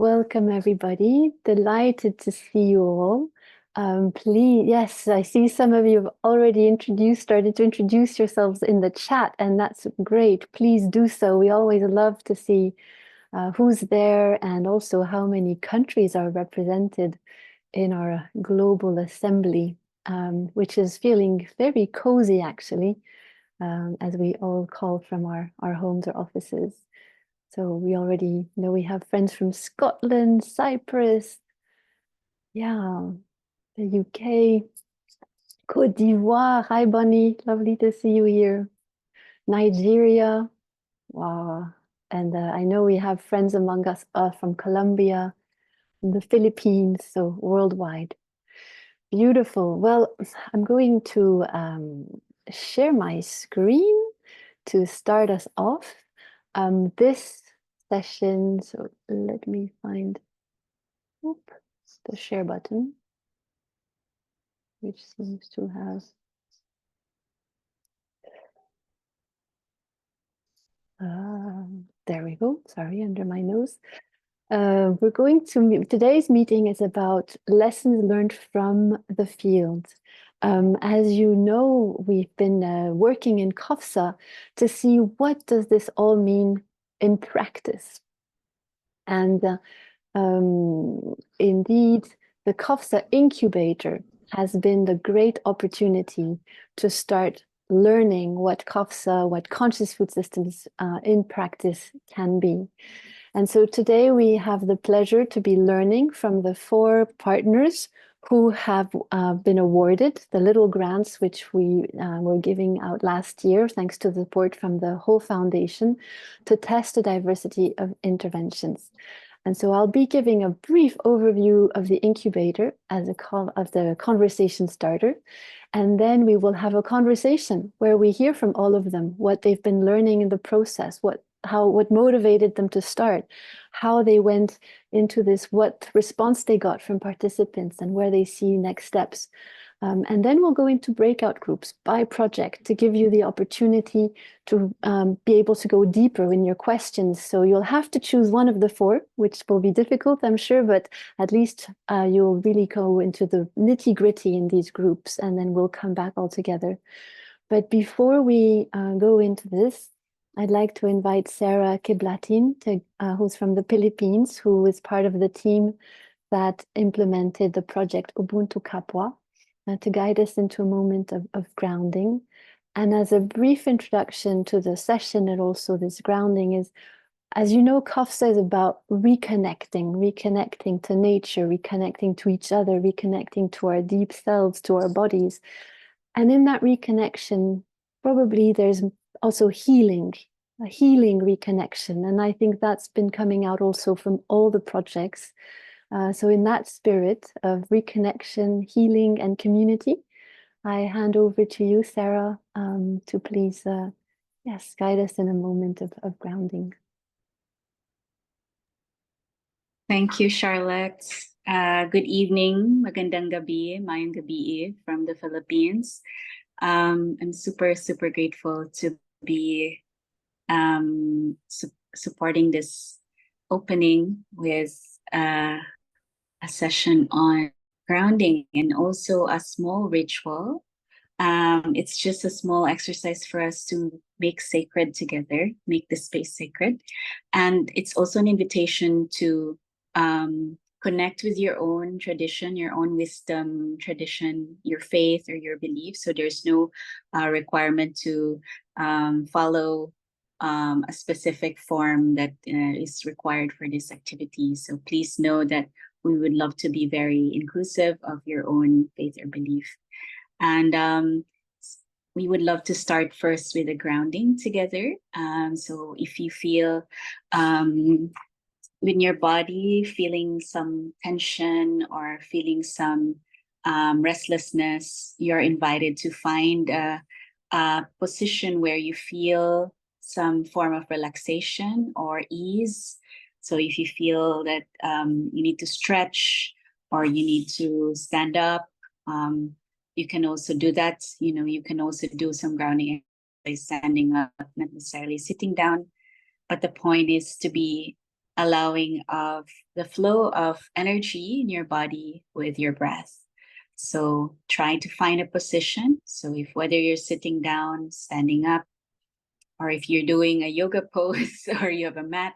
Welcome, everybody. Delighted to see you all. Please, yes, I see some of you have already started to introduce yourselves in the chat, and that's great. Please do so. We always love to see who's there and also how many countries are represented in our global assembly, which is feeling very cozy, actually, as we all call from our homes or offices. So we already know we have friends from Scotland, Cyprus, yeah, the UK, Côte d'Ivoire. Hi, Bunny. Lovely to see you here. Nigeria. Wow. And I know we have friends among us from Colombia, the Philippines, so worldwide. Beautiful. Well, I'm going to share my screen to start us off. This session, so let me find the share button, which seems to have there we go. Sorry, under my nose. We're going to today's meeting is about lessons learned from the field. As you know, we've been working in CoFSA to see what does this all mean in practice. And indeed, the CoFSA Incubator has been the great opportunity to start learning what CoFSA, what conscious food systems in practice can be. And so today we have the pleasure to be learning from the 4 partners who have been awarded the little grants which we were giving out last year, thanks to the support from the whole foundation, to test the diversity of interventions. And so I'll be giving a brief overview of the incubator as of the conversation starter. And then we will have a conversation where we hear from all of them what they've been learning in the process, what motivated them to start, how they went into this, what response they got from participants, and where they see next steps. And then we'll go into breakout groups by project to give you the opportunity to be able to go deeper in your questions. So you'll have to choose one of the 4, which will be difficult, I'm sure, but at least you'll really go into the nitty-gritty in these groups, and then we'll come back all together. But before we go into this, I'd like to invite Sarah Kiblatin, who's from the Philippines, who is part of the team that implemented the project Ubuntu Kapwa, to guide us into a moment of grounding. And as a brief introduction to the session and also this grounding is, as you know, CoFSA is about reconnecting to nature, reconnecting to each other, reconnecting to our deep selves, to our bodies. And in that reconnection, probably there's also a healing reconnection. And I think that's been coming out also from all the projects. So in that spirit of reconnection, healing, and community, I hand over to you, Sarah, to please, guide us in a moment of grounding. Thank you, Charlotte. Good evening, magandang gabi, mayang gabi from the Philippines. I'm super grateful to be supporting this opening with a session on grounding and also a small ritual. It's just a small exercise for us to make sacred together, make the space sacred. And it's also an invitation to connect with your own tradition, your own wisdom, tradition, your faith or your belief. So there's no requirement to follow a specific form that is required for this activity. So please know that we would love to be very inclusive of your own faith or belief. And we would love to start first with a grounding together. So if you feel in your body, feeling some tension or feeling some restlessness, you're invited to find a position where you feel some form of relaxation or ease. So if you feel that you need to stretch or you need to stand up, you can also do that. You can also do some grounding by standing up, not necessarily sitting down. But the point is to be allowing of the flow of energy in your body with your breath. So try to find a position. So if whether you're sitting down, standing up, or if you're doing a yoga pose or you have a mat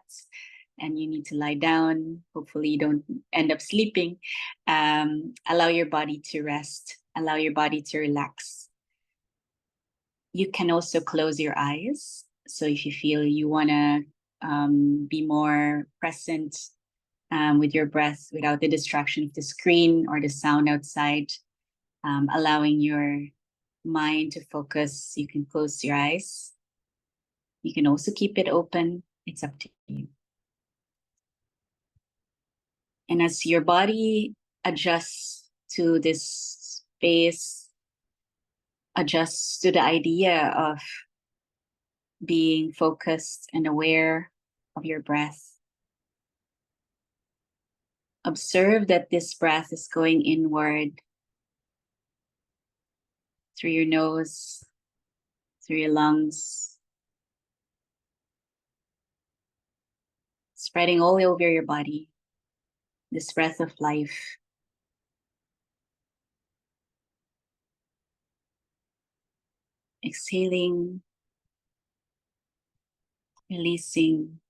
and you need to lie down, hopefully you don't end up sleeping, allow your body to rest, allow your body to relax. You can also close your eyes. So if you feel you want to be more present with your breath without the distraction of the screen or the sound outside, allowing your mind to focus, you can close your eyes. You can also keep it open. It's up to you. And as your body adjusts to this space, adjusts to the idea of being focused and aware of your breath, observe that this breath is going inward through your nose, through your lungs, spreading all over your body, this breath of life. Exhaling, releasing,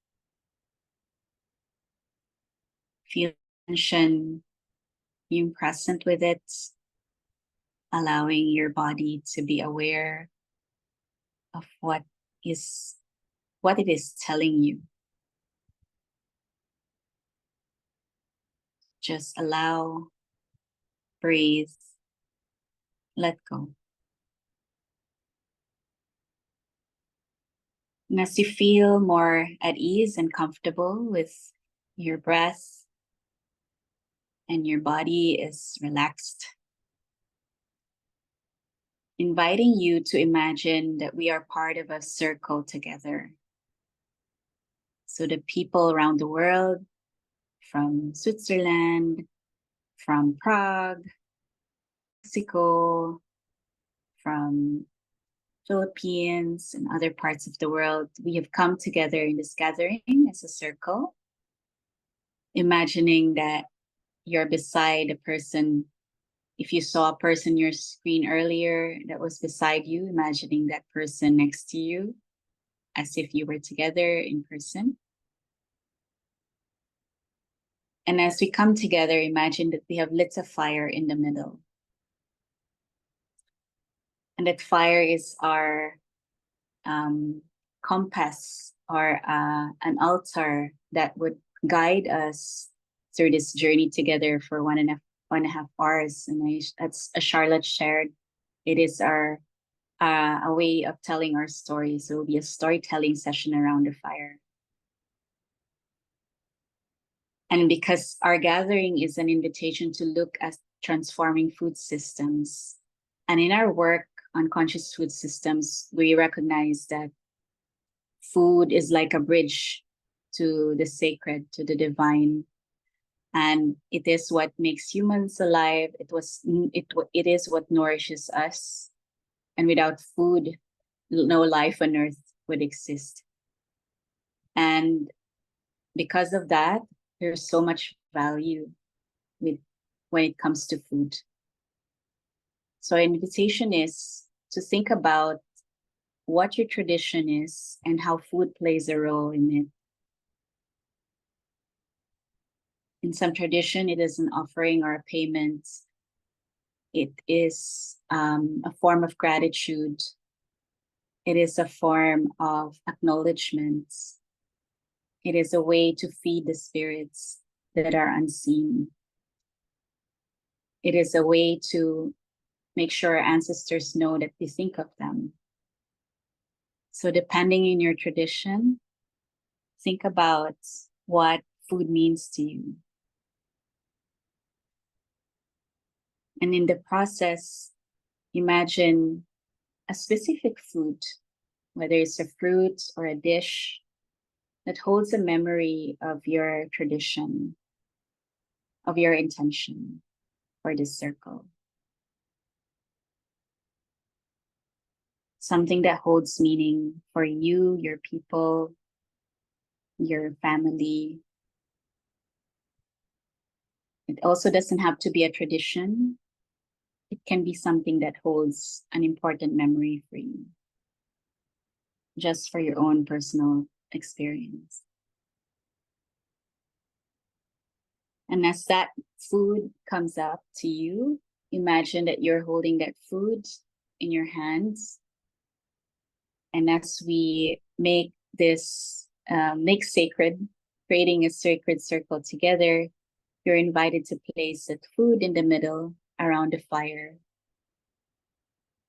feel tension, being present with it, allowing your body to be aware of what it is telling you. Just allow, breathe, let go. And as you feel more at ease and comfortable with your breath and your body is relaxed, inviting you to imagine that we are part of a circle together. So the people around the world, from Switzerland, from Prague, Mexico, from Philippines and other parts of the world, we have come together in this gathering as a circle, imagining that you're beside a person. If you saw a person on your screen earlier that was beside you, imagining that person next to you as if you were together in person. And as we come together, imagine that we have lit a fire in the middle. And that fire is our compass or an altar that would guide us through this journey together for 1.5 hours. And as Charlotte shared, it is our a way of telling our story. So it will be a storytelling session around the fire. And because our gathering is an invitation to look at transforming food systems, and in our work on conscious food systems, we recognize that food is like a bridge to the sacred, to the divine. And it is what makes humans alive. It is what nourishes us. And without food, no life on earth would exist. And because of that, there's so much value when it comes to food. So our invitation is to think about what your tradition is and how food plays a role in it. In some tradition, it is an offering or a payment. It is a form of gratitude. It is a form of acknowledgement. It is a way to feed the spirits that are unseen. It is a way to make sure our ancestors know that we think of them. So depending on your tradition, think about what food means to you. And in the process, imagine a specific food, whether it's a fruit or a dish, that holds a memory of your tradition, of your intention for this circle. Something that holds meaning for you, your people, your family, It also doesn't have to be a tradition. It can be something that holds an important memory for you, just for your own personal experience. And as that food comes up to you, imagine that you're holding that food in your hands. And as we make this, make sacred, creating a sacred circle together, you're invited to place that food in the middle around the fire.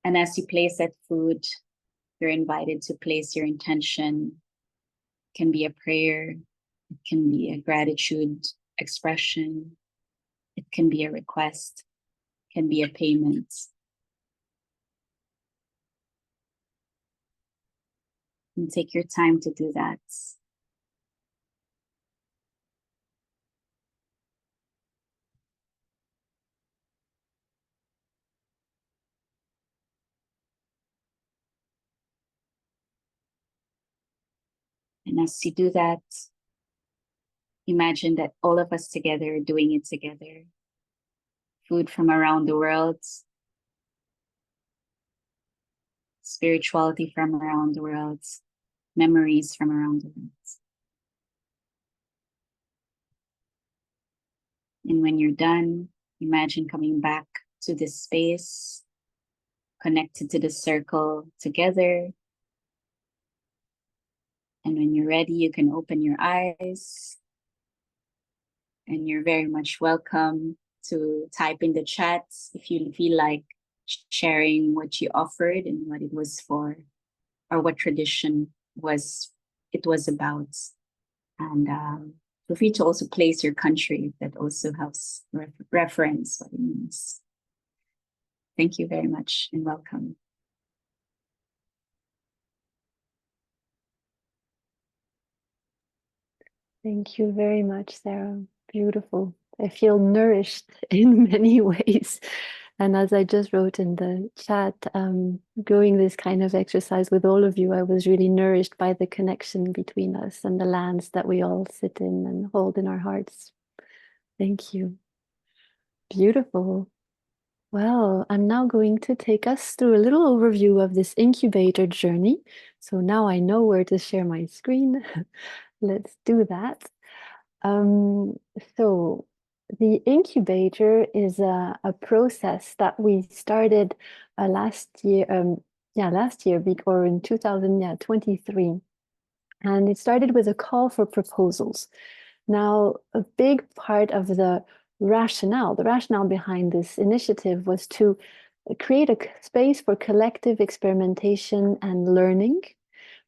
And as you place that food, you're invited to place your intention. It can be a prayer, it can be a gratitude expression, it can be a request, it can be a payment. And take your time to do that. And as you do that, imagine that all of us together are doing it together. Food from around the world, spirituality from around the world, memories from around the world. And when you're done, imagine coming back to this space, connected to the circle together. And when you're ready, you can open your eyes. And you're very much welcome to type in the chat if you feel like sharing what you offered and what it was for, or what tradition it was about. And feel free to also place your country. That also helps reference what it means. Thank you very much and welcome. Thank you very much, Sarah. Beautiful. I feel nourished in many ways. And as I just wrote in the chat, doing this kind of exercise with all of you, I was really nourished by the connection between us and the lands that we all sit in and hold in our hearts. Thank you. Beautiful. Well, I'm now going to take us through a little overview of this incubator journey. So now I know where to share my screen. Let's do that. So the incubator is a process that we started last year, or in 2023. And it started with a call for proposals. Now, a big part of the rationale behind this initiative was to create a space for collective experimentation and learning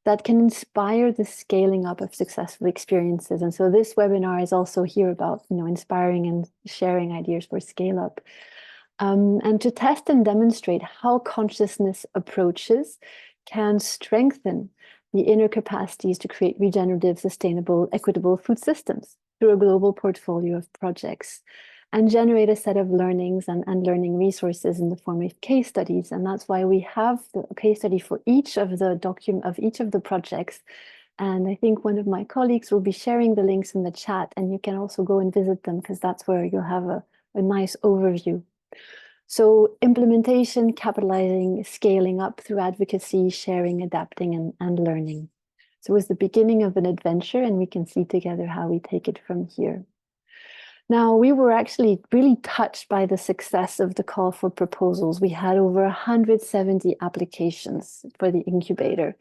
that can inspire the scaling up of successful experiences. And so this webinar is also here about, inspiring and sharing ideas for scale up. And to test and demonstrate how consciousness approaches can strengthen the inner capacities to create regenerative, sustainable, equitable food systems through a global portfolio of projects, and generate a set of learnings and learning resources in the form of case studies. And that's why we have the case study for each of the projects. And I think one of my colleagues will be sharing the links in the chat, and you can also go and visit them, because that's where you'll have a nice overview. So implementation, capitalizing, scaling up through advocacy, sharing, adapting, and learning. So it was the beginning of an adventure, and we can see together how we take it from here. Now, we were actually really touched by the success of the call for proposals. We had over 170 applications for the incubator.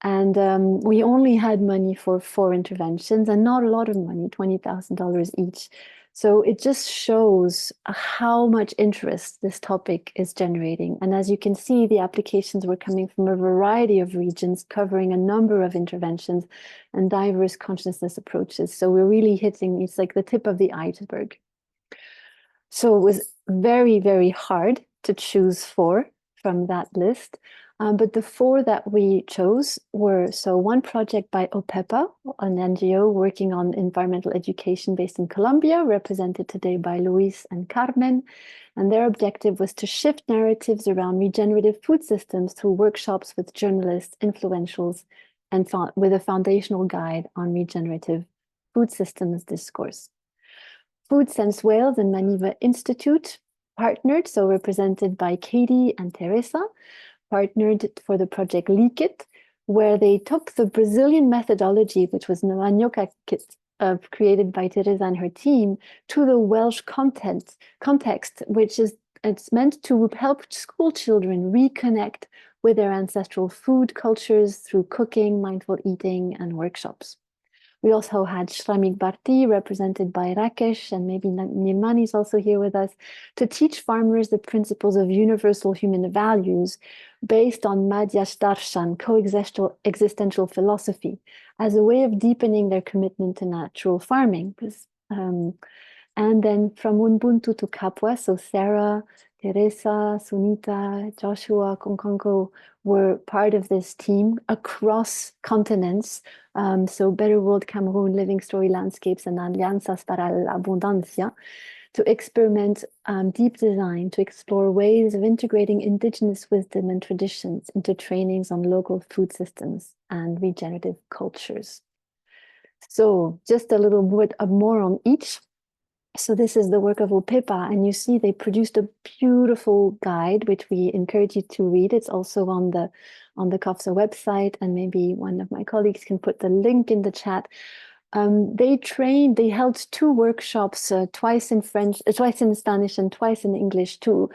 And we only had money for 4 interventions, and not a lot of money, $20,000 each. So it just shows how much interest this topic is generating. And as you can see, the applications were coming from a variety of regions, covering a number of interventions and diverse consciousness approaches. So we're really hitting, it's like the tip of the iceberg. So it was very, very hard to choose 4 from that list. But the 4 that we chose were, so one project by OPEPA, an NGO working on environmental education based in Colombia, represented today by Luis and Carmen. And their objective was to shift narratives around regenerative food systems through workshops with journalists, influentials, and with a foundational guide on regenerative food systems discourse. Food Sense Wales and Maniva Institute partnered, so represented by Katie and Teresa, partnered for the project Leak It, where they took the Brazilian methodology, which was the Manioca kit, created by Teresa and her team, to the Welsh context, which is it's meant to help school children reconnect with their ancestral food cultures through cooking, mindful eating, and workshops. We also had Shramik Bharti, represented by Rakesh, and maybe Nimani is also here with us, to teach farmers the principles of universal human values based on Madhya's darshan, coexistential philosophy, as a way of deepening their commitment to natural farming. And then from Ubuntu to Kapwa, so Sarah, Teresa, Sunita, Joshua, Konkonko were part of this team across continents. So Better World Cameroon, Living Story Landscapes, and Alianzas para la Abundancia, to experiment deep design, to explore ways of integrating indigenous wisdom and traditions into trainings on local food systems and regenerative cultures. So just a little bit more on each. So this is the work of Opepa, and you see they produced a beautiful guide, which we encourage you to read. It's also on the CoFSA website, and maybe one of my colleagues can put the link in the chat. They held 2 workshops, twice in French, twice in Spanish, and twice in English, to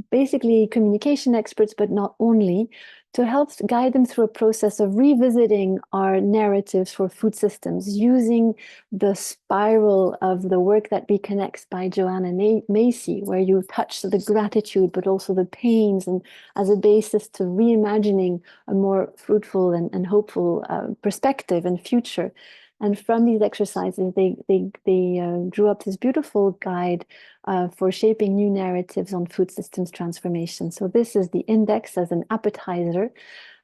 basically communication experts, but not only, to help guide them through a process of revisiting our narratives for food systems using the spiral of the work that reconnects by Joanna Macy, where you touch the gratitude, but also the pains, and as a basis to reimagining a more fruitful and hopeful perspective and future. And from these exercises, they drew up this beautiful guide for shaping new narratives on food systems transformation. So this is the index as an appetizer.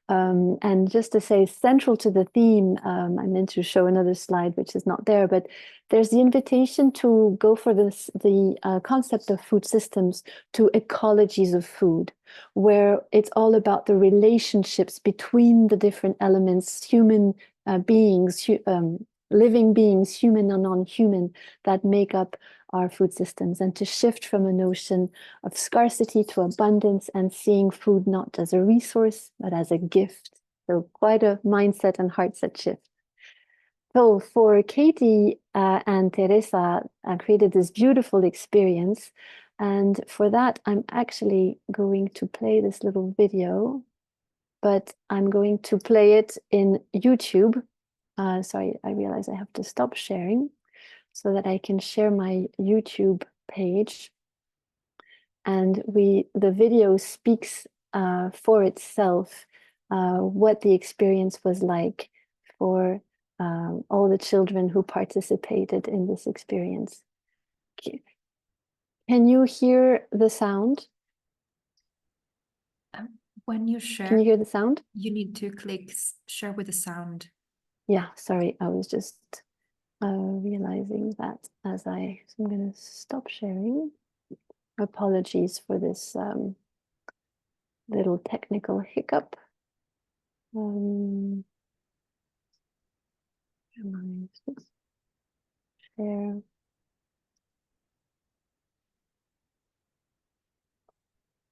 And just to say, central to the theme, I meant to show another slide, which is not there, but there's the invitation to go for the concept of food systems to ecologies of food, where it's all about the relationships between the different elements, human beings, living beings, human and non-human, that make up our food systems, and to shift from a notion of scarcity to abundance and seeing food not as a resource, but as a gift. So quite a mindset and heart set shift. So for Katie and Teresa, I created this beautiful experience. And for that, I'm actually going to play this little video, but I'm going to play it in YouTube. Sorry, I realize I have to stop sharing so that I can share my YouTube page. And the video speaks for itself, what the experience was like for all the children who participated in this experience. Can you hear the sound? When you Can share, you hear the sound? you need to click share with the sound. Yeah, sorry, I was just realizing that so I'm going to stop sharing. Apologies for this little technical hiccup. Share.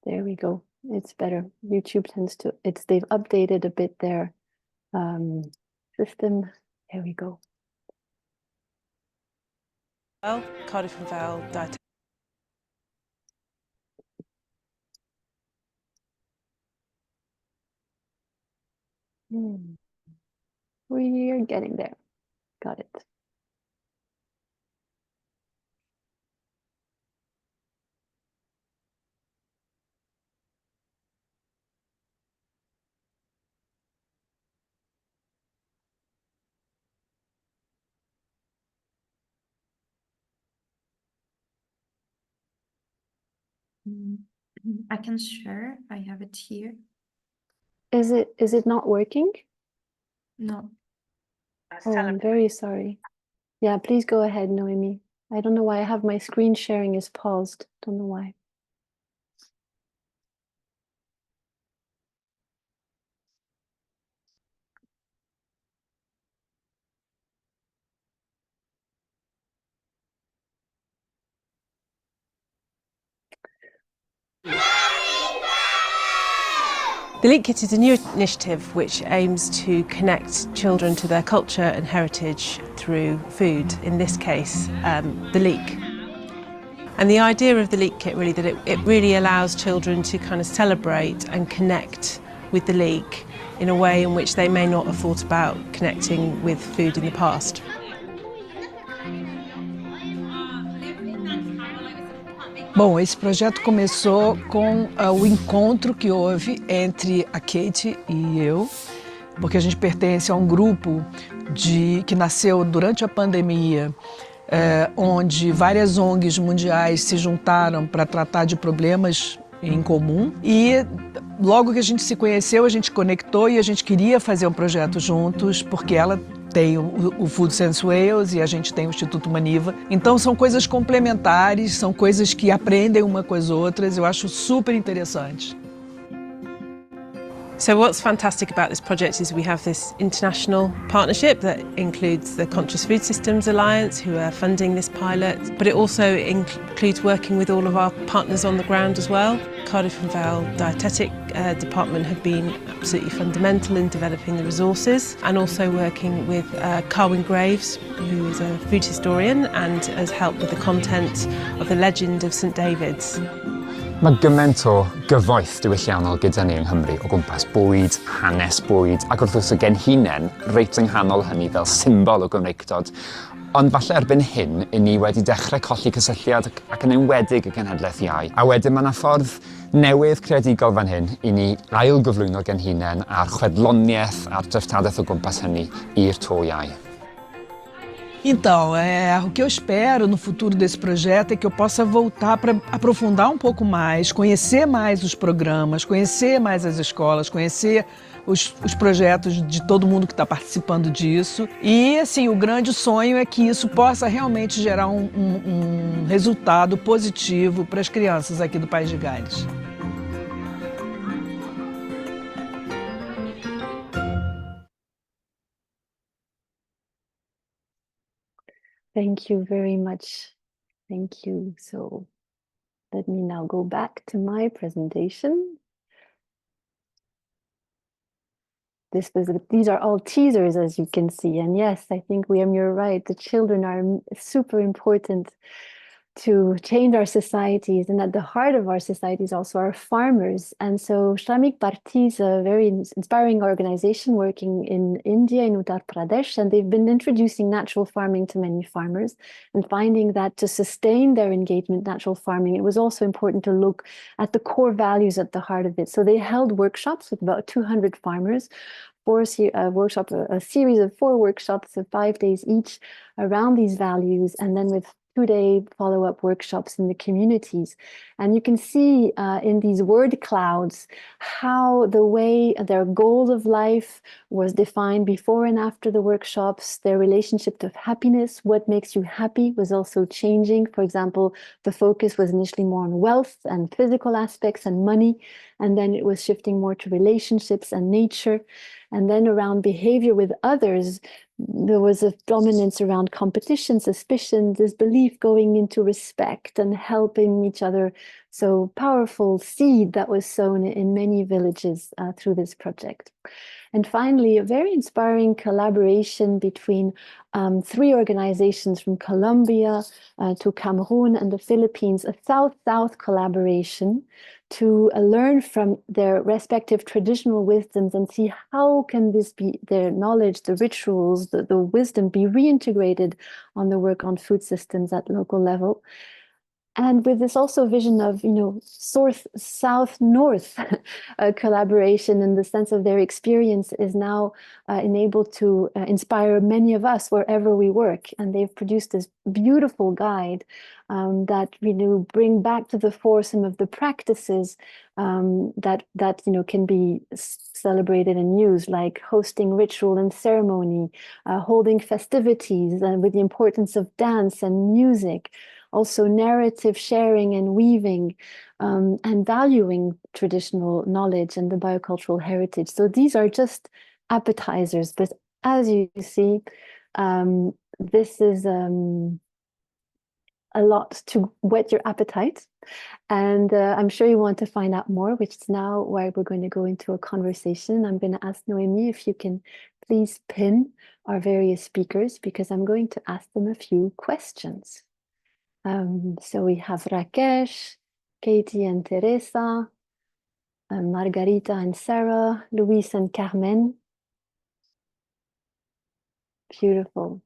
There we go. It's better. YouTube tends to, they've updated a bit their system. There we go. Well, Cardiff and Vale diet. We're getting there. Got it. I can share. I have it here. Is it not working? No. Oh, I'm very sorry. Yeah, please go ahead, Noemi. I don't know why I have my screen sharing is paused. Don't know why. The Leak Kit is a new initiative which aims to connect children to their culture and heritage through food, in this case, the leek. And the idea of the Leak Kit really that it really allows children to kind of celebrate and connect with the leek in a way in which they may not have thought about connecting with food in the past. Bom, esse projeto começou com o encontro que houve entre a Kate e eu, porque a gente pertence a um grupo que nasceu durante a pandemia, onde várias ONGs mundiais se juntaram para tratar de problemas em comum. E logo que a gente se conheceu, a gente conectou e a gente queria fazer um projeto juntos, porque ela tem o Food Sense Wales e a gente tem o Instituto Maniva. Então são coisas complementares, são coisas que aprendem uma com as outras, eu acho super interessante. So what's fantastic about this project is we have this international partnership that includes the Conscious Food Systems Alliance, who are funding this pilot, but it also includes working with all of our partners on the ground as well. Cardiff and Vale Dietetic Department have been absolutely fundamental in developing the resources, and also working with Carwyn Graves, who is a food historian and has helped with the content of the legend of St David's. Mae gymaint o gyfoeth diwylliannol gyda ni yng Nghymru o gwmpas bwyd, hanes bwyd, ac wrth gwrs y genhinen reit yng nghanol hynny fel symbol o Gymreictod. Ond falle erbyn hyn, i ni wedi dechrau colli cysylltiad ac yn enwedig y genhedlaeth iau. A wedyn mae yna ffordd newydd creadigol fan hyn i ni ail-gyflwyno genhinen a'r chwedloniaeth a'r draftadaeth o gwmpas hynny i'r to iau. Então, o que eu espero no futuro desse projeto é que eu possa voltar para aprofundar um pouco mais, conhecer mais os programas, conhecer mais as escolas, conhecer os projetos de todo mundo que está participando disso. E, assim, o grande sonho é que isso possa realmente gerar um resultado positivo para as crianças aqui do País de Gales. Thank you very much. Thank you. So let me now go back to my presentation. These are all teasers, as you can see. And yes, I think, Liam, you're right. The children are super important to change our societies, and at the heart of our societies also are farmers. And so Shramik Bharti is a very inspiring organization working in India, in Uttar Pradesh, and they've been introducing natural farming to many farmers and finding that to sustain their engagement in natural farming, it was also important to look at the core values at the heart of it. So they held workshops with about 200 farmers, a series of 4 workshops of 5 days each around these values, and then with 2-day follow-up workshops in the communities. And you can see in these word clouds how the way their goals of life was defined before and after the workshops. Their relationship to happiness, what makes you happy, was also changing. For example, the focus was initially more on wealth and physical aspects and money, and then it was shifting more to relationships and nature. And then around behavior with others, there was a dominance around competition, suspicion, disbelief, going into respect and helping each other. So powerful seed that was sown in many villages through this project. And finally, a very inspiring collaboration between 3 organizations from Colombia to Cameroon and the Philippines, a South-South collaboration to learn from their respective traditional wisdoms and see how can this be, their knowledge, the rituals, the wisdom be reintegrated on the work on food systems at local level. And with this also vision of, South, North collaboration, in the sense of their experience is now enabled to inspire many of us wherever we work. And they've produced this beautiful guide that bring back to the fore some of the practices that can be celebrated and used, like hosting ritual and ceremony, holding festivities, and with the importance of dance and music. Also narrative sharing and weaving, and valuing traditional knowledge and the biocultural heritage. So these are just appetizers, but as you see, this is a lot to whet your appetite. And I'm sure you want to find out more, which is now where we're going to go into a conversation. I'm going to ask Noemi if you can please pin our various speakers, because I'm going to ask them a few questions. So we have Rakesh, Katie and Teresa, Margarita and Sarah, Luis and Carmen. Beautiful.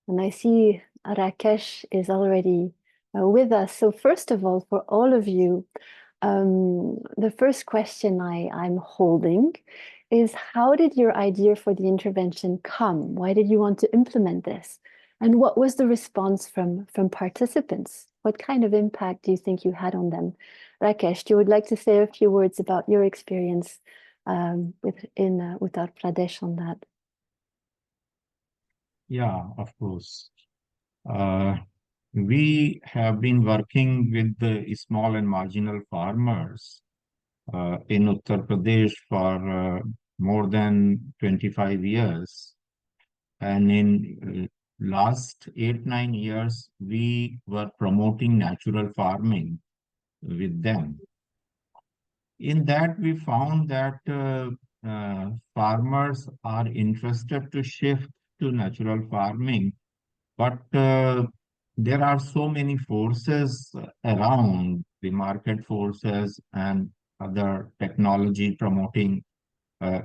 And I see Rakesh is already with us. So first of all, for all of you, the first question I'm holding is, how did your idea for the intervention come? Why did you want to implement this? And what was the response from participants? What kind of impact do you think you had on them? Rakesh, you would like to say a few words about your experience with Uttar Pradesh on that? Yeah, of course. We have been working with the small and marginal farmers in Uttar Pradesh for more than 25 years. And in last 8-9 years, we were promoting natural farming with them. In that, we found that farmers are interested to shift to natural farming, but there are so many forces around, the market forces and other technology promoting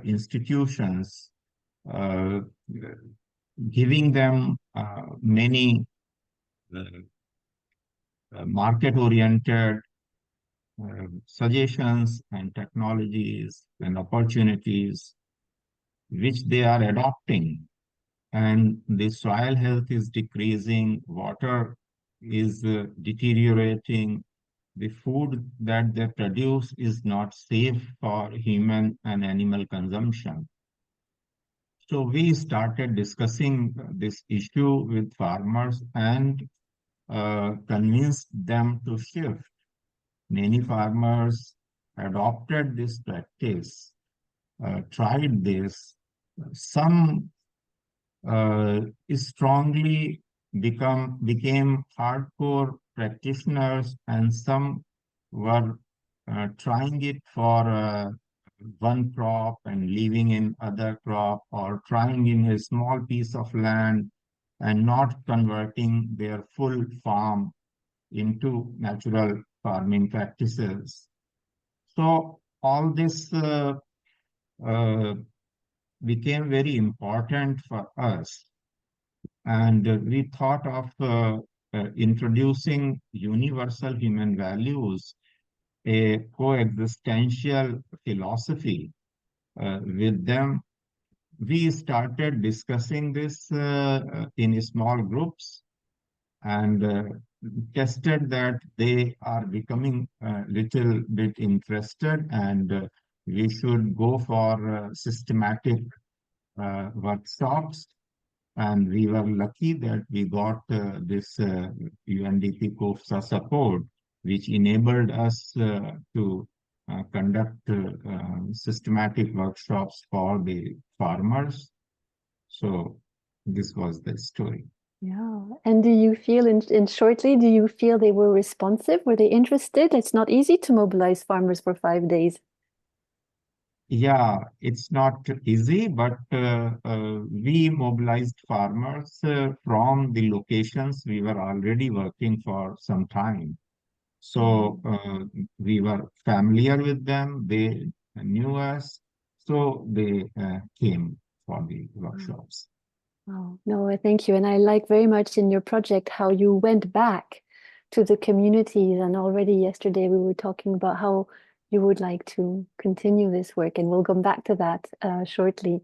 institutions, giving them many market-oriented suggestions and technologies and opportunities which they are adopting. And the soil health is decreasing, water is deteriorating, the food that they produce is not safe for human and animal consumption. So we started discussing this issue with farmers and convinced them to shift. Many farmers adopted this practice, tried this. Some strongly became hardcore practitioners, and some were trying it for one crop and leaving in other crop, or trying in a small piece of land and not converting their full farm into natural farming practices. So all this became very important for us. And we thought of introducing universal human values, a coexistential philosophy with them. We started discussing this in small groups, and tested that they are becoming a little bit interested, and we should go for systematic workshops. And we were lucky that we got this UNDP CoFSA support, which enabled us to conduct systematic workshops for the farmers. So this was the story. Yeah. And do you feel, in shortly, do you feel they were responsive? Were they interested? It's not easy to mobilize farmers for 5 days. Yeah, it's not easy, but we mobilized farmers from the locations we were already working for some time. So we were familiar with them, they knew us, so they came for the workshops. Oh, no, thank you. And I like very much in your project how you went back to the communities. And already yesterday we were talking about how you would like to continue this work, and we'll come back to that shortly.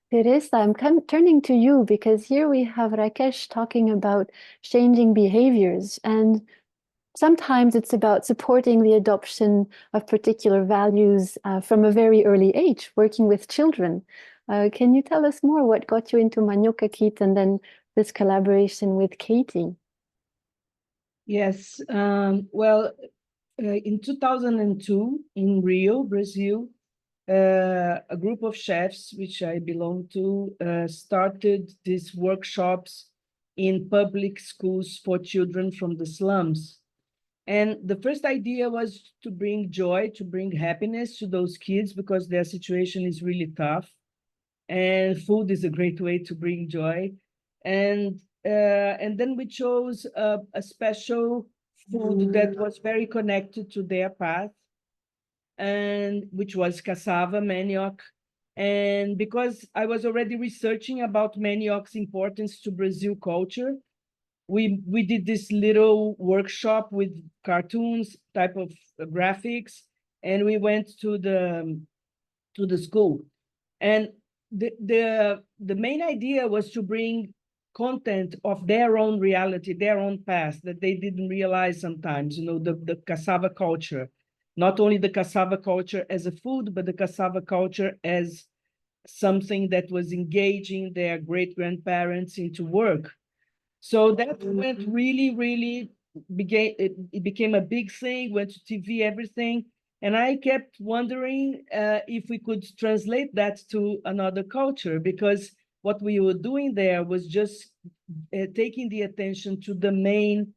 Teresa, I'm turning to you, because here we have Rakesh talking about changing behaviors, and sometimes it's about supporting the adoption of particular values from a very early age, working with children. Can you tell us more what got you into Manioca Kit and then this collaboration with Katie? Yes, well, in 2002 in Rio, Brazil, a group of chefs, which I belong to, started these workshops in public schools for children from the slums. And the first idea was to bring joy, to bring happiness to those kids because their situation is really tough. And food is a great way to bring joy. And then we chose a special food that was very connected to their path, and which was cassava, manioc. And because I was already researching about manioc's importance to Brazil culture, we did this little workshop with cartoons type of graphics, and we went to the school. And the main idea was to bring content of their own reality, their own past that they didn't realize sometimes, the cassava culture, not only the cassava culture as a food, but the cassava culture as something that was engaging their great-grandparents into work. So that went really, really it became a big thing, went to TV, everything. And I kept wondering if we could translate that to another culture, because what we were doing there was just taking the attention to the main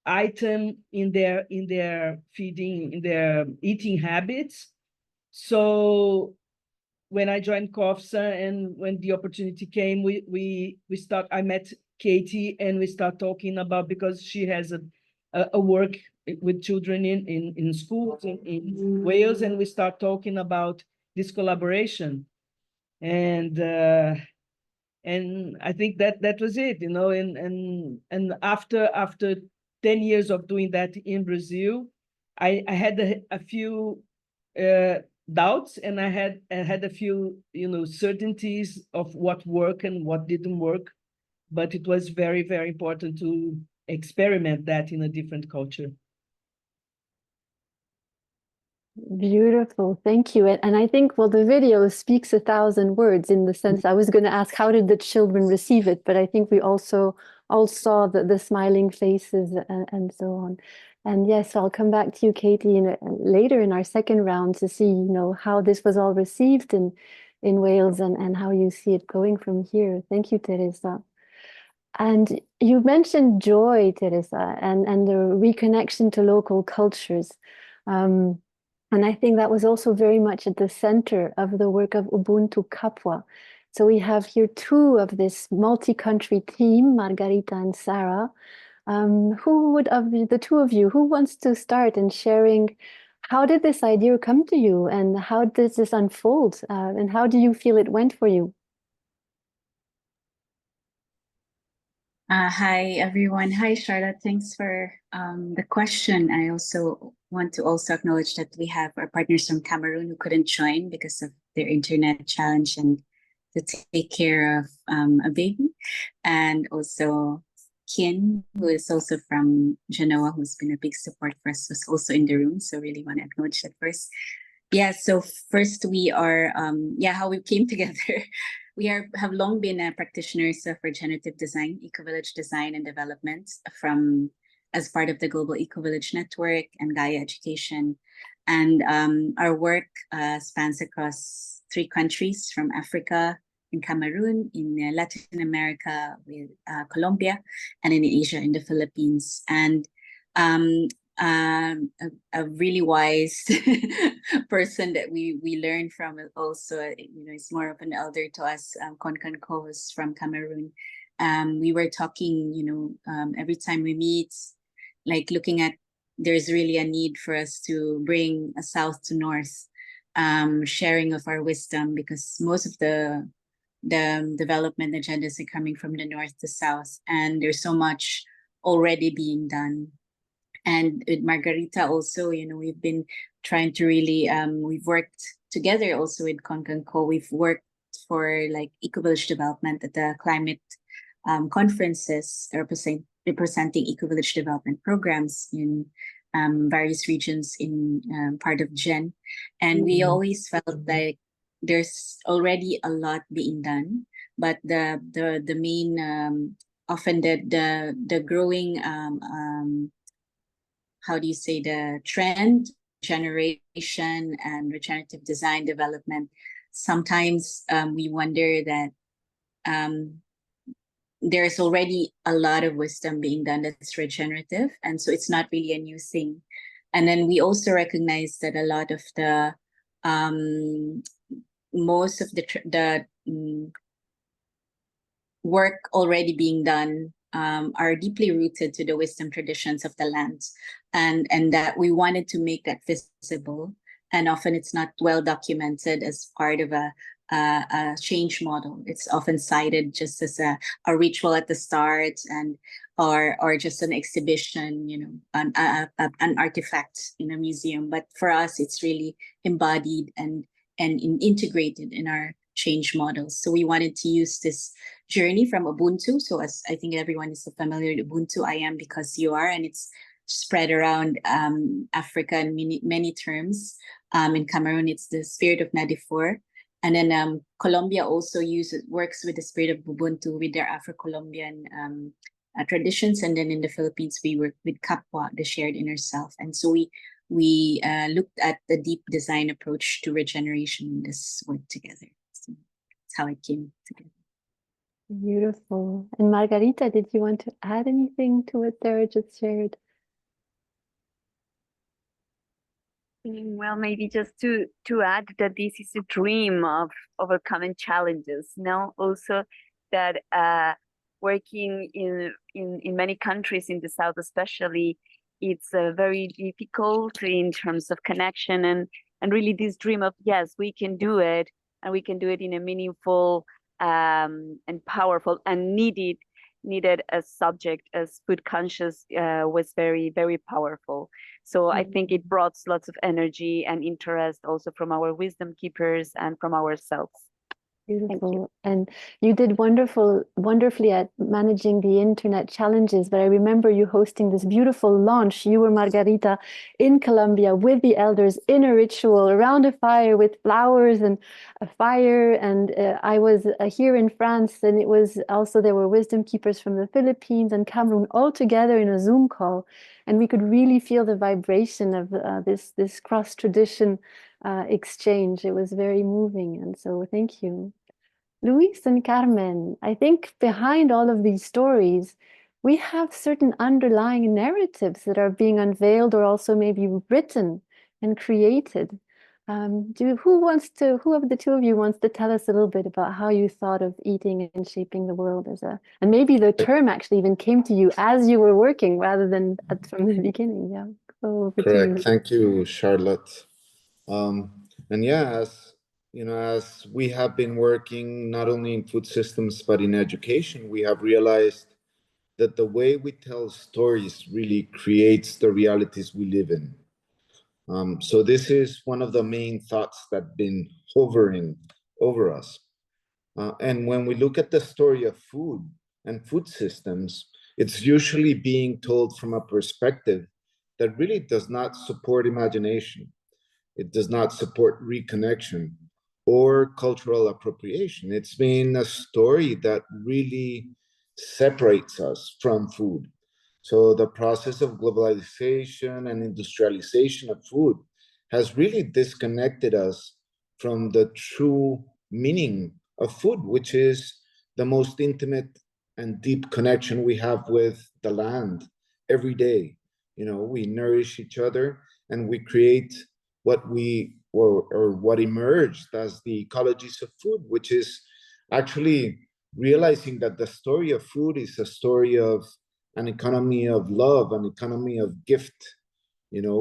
item in their feeding, in their eating habits. So when I joined CoFSA and when the opportunity came, I met Katie and we start talking about, because she has a work with children in schools in Wales, and we start talking about this collaboration. And I think that was it, and after 10 years of doing that in Brazil, I had a few doubts, and I had a few certainties of what worked and what didn't work, but it was very, very important to experiment that in a different culture. Beautiful, thank you. And I think, well, the video speaks 1,000 words, in the sense I was going to ask, how did the children receive it? But I think we also all saw the smiling faces and so on. And yes, I'll come back to you, Katie, later in our second round to see, how this was all received in Wales and how you see it going from here. Thank you, Teresa. And you mentioned joy, Teresa, and the reconnection to local cultures. And I think that was also very much at the center of the work of Ubuntu Kapwa. So we have here two of this multi-country team, Margarita and Sarah. Who would, of the two of you, who wants to start in sharing, how did this idea come to you, and how does this unfold, and how do you feel it went for you? Hi, everyone. Hi, Charlotte. Thanks for the question. I also want to acknowledge that we have our partners from Cameroon who couldn't join because of their internet challenge and to take care of a baby. And also Kian, who is also from Genoa, who's been a big support for us, was also in the room. So really want to acknowledge that first. Yeah, so first we are, how we came together. We have long been practitioners of regenerative design, eco-village design and development as part of the Global Eco-Village Network and Gaia Education. And our work spans across 3 countries, from Africa, in Cameroon, in Latin America with Colombia, and in Asia, in the Philippines. And a really wise person that we learned from also, is more of an elder to us, Konkan Ko, who's from Cameroon. We were talking, every time we meet, like looking at, there's really a need for us to bring a south to north sharing of our wisdom, because most of the development agendas are coming from the north to south, and there's so much already being done. And with Margarita also, we've been trying to really, we've worked together also with Konkan Co. We've worked for like eco-village development at the climate conferences representing eco-village development programs in various regions in part of Gen. And we always felt like there's already a lot being done, but the main often the growing how do you say, the trend generation and regenerative design development, sometimes we wonder that there's already a lot of wisdom being done that's regenerative, and so it's not really a new thing. And then we also recognize that a lot of the most of the work already being done are deeply rooted to the wisdom traditions of the land, and that we wanted to make that visible. And often it's not well documented as part of a change model. It's often cited just as a ritual at the start, and or just an exhibition, you know, an artifact in a museum. But for us, it's really embodied and integrated in our change models. So we wanted to use this journey from Ubuntu. So as I think everyone is so familiar with Ubuntu, I am because you are, and it's spread around Africa in many terms. In Cameroon, it's the spirit of Nadifor. And then Colombia also works with the spirit of Ubuntu with their Afro-Colombian traditions. And then in the Philippines, we work with Kapwa, the shared inner self. And so we looked at the deep design approach to regeneration in this work together. So that's how it came together. Beautiful. And Margarita, did you want to add anything to what Sarah just shared? Well, maybe just to add that this is a dream of overcoming challenges. No, also that working in many countries in the South, especially, it's very difficult in terms of connection and really this dream of, yes, we can do it, and we can do it in a meaningful and powerful and needed as subject as food conscious was very, very powerful. So I think it brought lots of energy and interest also from our wisdom keepers and from ourselves. Beautiful. And you did wonderfully at managing the internet challenges. But I remember you hosting this beautiful launch. You were Margarita in Colombia with the elders in a ritual around a fire with flowers and a fire. And I was here in France, and it was also, there were wisdom keepers from the Philippines and Cameroon all together in a Zoom call. And we could really feel the vibration of this cross-tradition exchange. It was very moving. And so thank you. Luis and Carmen, I think behind all of these stories, we have certain underlying narratives that are being unveiled or also maybe written and created. Who of the two of you wants to tell us a little bit about how you thought of eating and shaping the world and maybe the term actually even came to you as you were working rather than from the beginning. Yeah, go over to you. Correct. Thank you, Charlotte. And yeah, as you know, as we have been working not only in food systems but in education, we have realized that the way we tell stories really creates the realities we live in. So this is one of the main thoughts that have been hovering over us. And when we look at the story of food and food systems, it's usually being told from a perspective that really does not support imagination. It does not support reconnection or cultural appropriation. It's been a story that really separates us from food. So the process of globalization and industrialization of food has really disconnected us from the true meaning of food, which is the most intimate and deep connection we have with the land every day. You know, we nourish each other and we create what what emerged as the ecologies of food, which is actually realizing that the story of food is a story of an economy of love, an economy of gift. You know,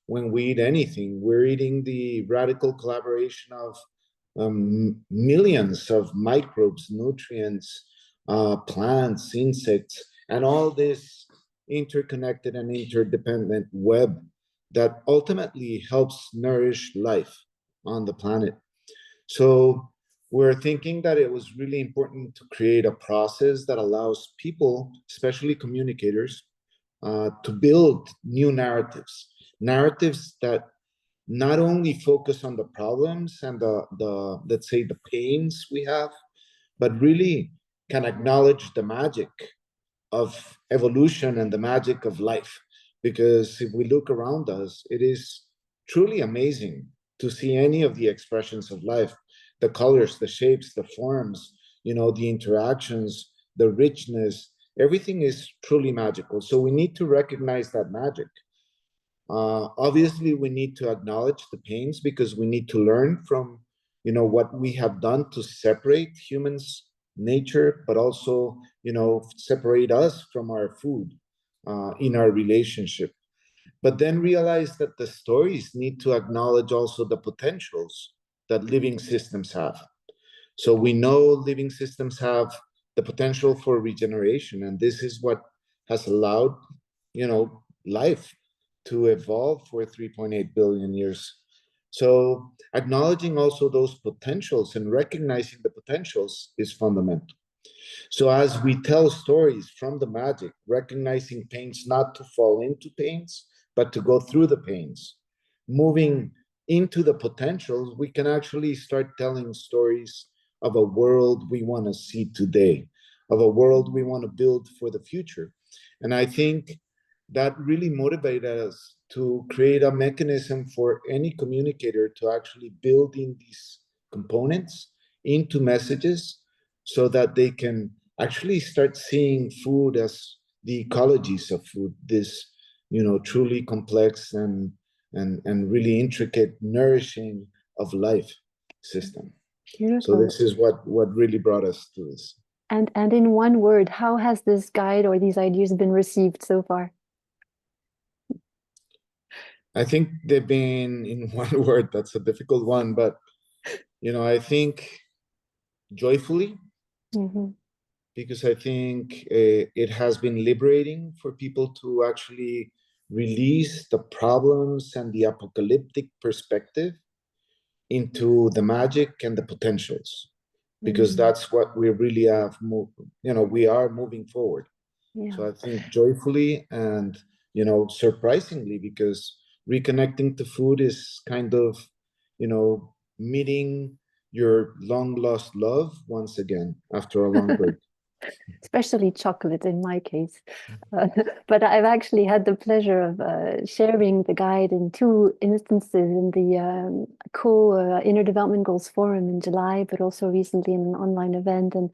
when we eat anything, we're eating the radical collaboration of millions of microbes, nutrients, plants, insects, and all this interconnected and interdependent web that ultimately helps nourish life on the planet. So we're thinking that it was really important to create a process that allows people, especially communicators, to build new narratives that not only focus on the problems and the let's say the pains we have, but really can acknowledge the magic of evolution and the magic of life. Because if we look around us, it is truly amazing to see any of the expressions of life, the colors, the shapes, the forms, you know, the interactions the richness, everything is truly magical. So we need to recognize that magic. Obviously, we need to acknowledge the pains because we need to learn from, you know, what we have done to separate humans, nature, but also, you know, separate us from our food in our relationship. But then realize that the stories need to acknowledge also the potentials that living systems have. So we know living systems have the potential for regeneration, and this is what has allowed, you know, life to evolve for 3.8 billion years. So acknowledging also those potentials and recognizing the potentials is fundamental. So as we tell stories from the magic, recognizing pains, not to fall into pains, but to go through the pains, moving into the potentials, we can actually start telling stories of a world we want to see today, of a world we want to build for the future. And I think that really motivated us to create a mechanism for any communicator to actually build in these components into messages so that they can actually start seeing food as the ecologies of food, this, you know, truly complex and really intricate nourishing of life system. Beautiful. So this is what really brought us to this. And in one word, how has this guide or these ideas been received so far? I think they've been, in one word, that's a difficult one, but, you know, I think joyfully, because I think it has been liberating for people to actually release the problems and the apocalyptic perspective into the magic and the potentials, because that's what we really have moved, you know, we are moving forward. Yeah. So I think joyfully and, you know, surprisingly, because reconnecting to food is kind of, you know, meeting your long lost love once again after a long break. Especially chocolate in my case. But I've actually had the pleasure of sharing the guide in 2 instances in the Inner Development Goals Forum in July, but also recently in an online event. And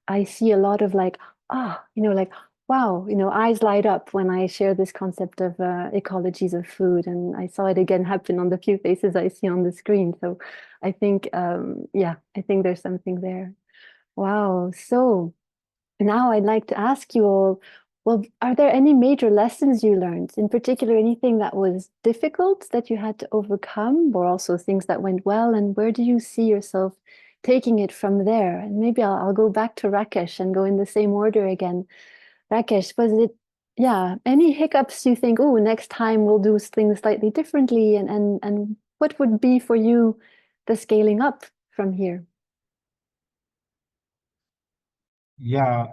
I see a lot of like, you know, like, wow, you know, eyes light up when I share this concept of ecologies of food. And I saw it again happen on the few faces I see on the screen. So I think, yeah, I think there's something there. Wow. So now I'd like to ask you all, well, are there any major lessons you learned? In particular, anything that was difficult that you had to overcome, or also things that went well? And where do you see yourself taking it from there? And maybe I'll go back to Rakesh and go in the same order again. Rakesh, was it, yeah, any hiccups you think, oh, next time we'll do things slightly differently? And what would be for you the scaling up from here? Yeah,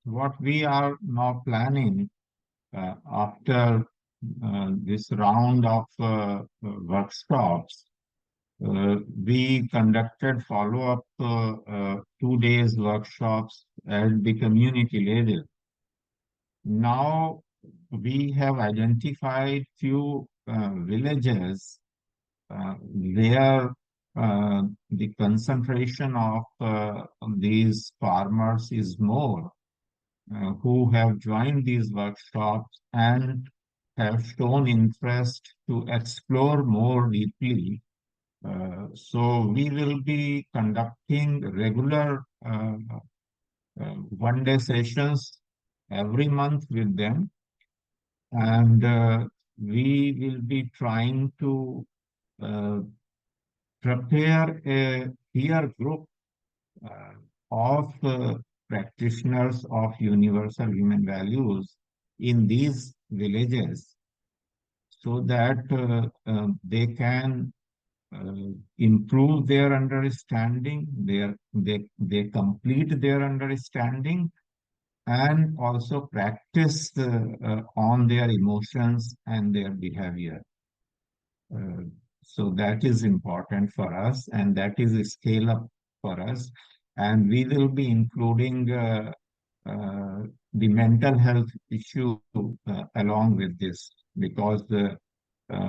what we are now planning after this round of workshops, we conducted follow-up 2 days workshops at the community level. Now we have identified few villages where the concentration of these farmers is more, who have joined these workshops and have shown interest to explore more deeply. So we will be conducting regular one-day sessions every month with them, and we will be trying to prepare a peer group of practitioners of universal human values in these villages so that they can improve their understanding, they complete their understanding, and also practice on their emotions and their behavior. So that is important for us, and that is a scale up for us. And we will be including the mental health issue along with this, because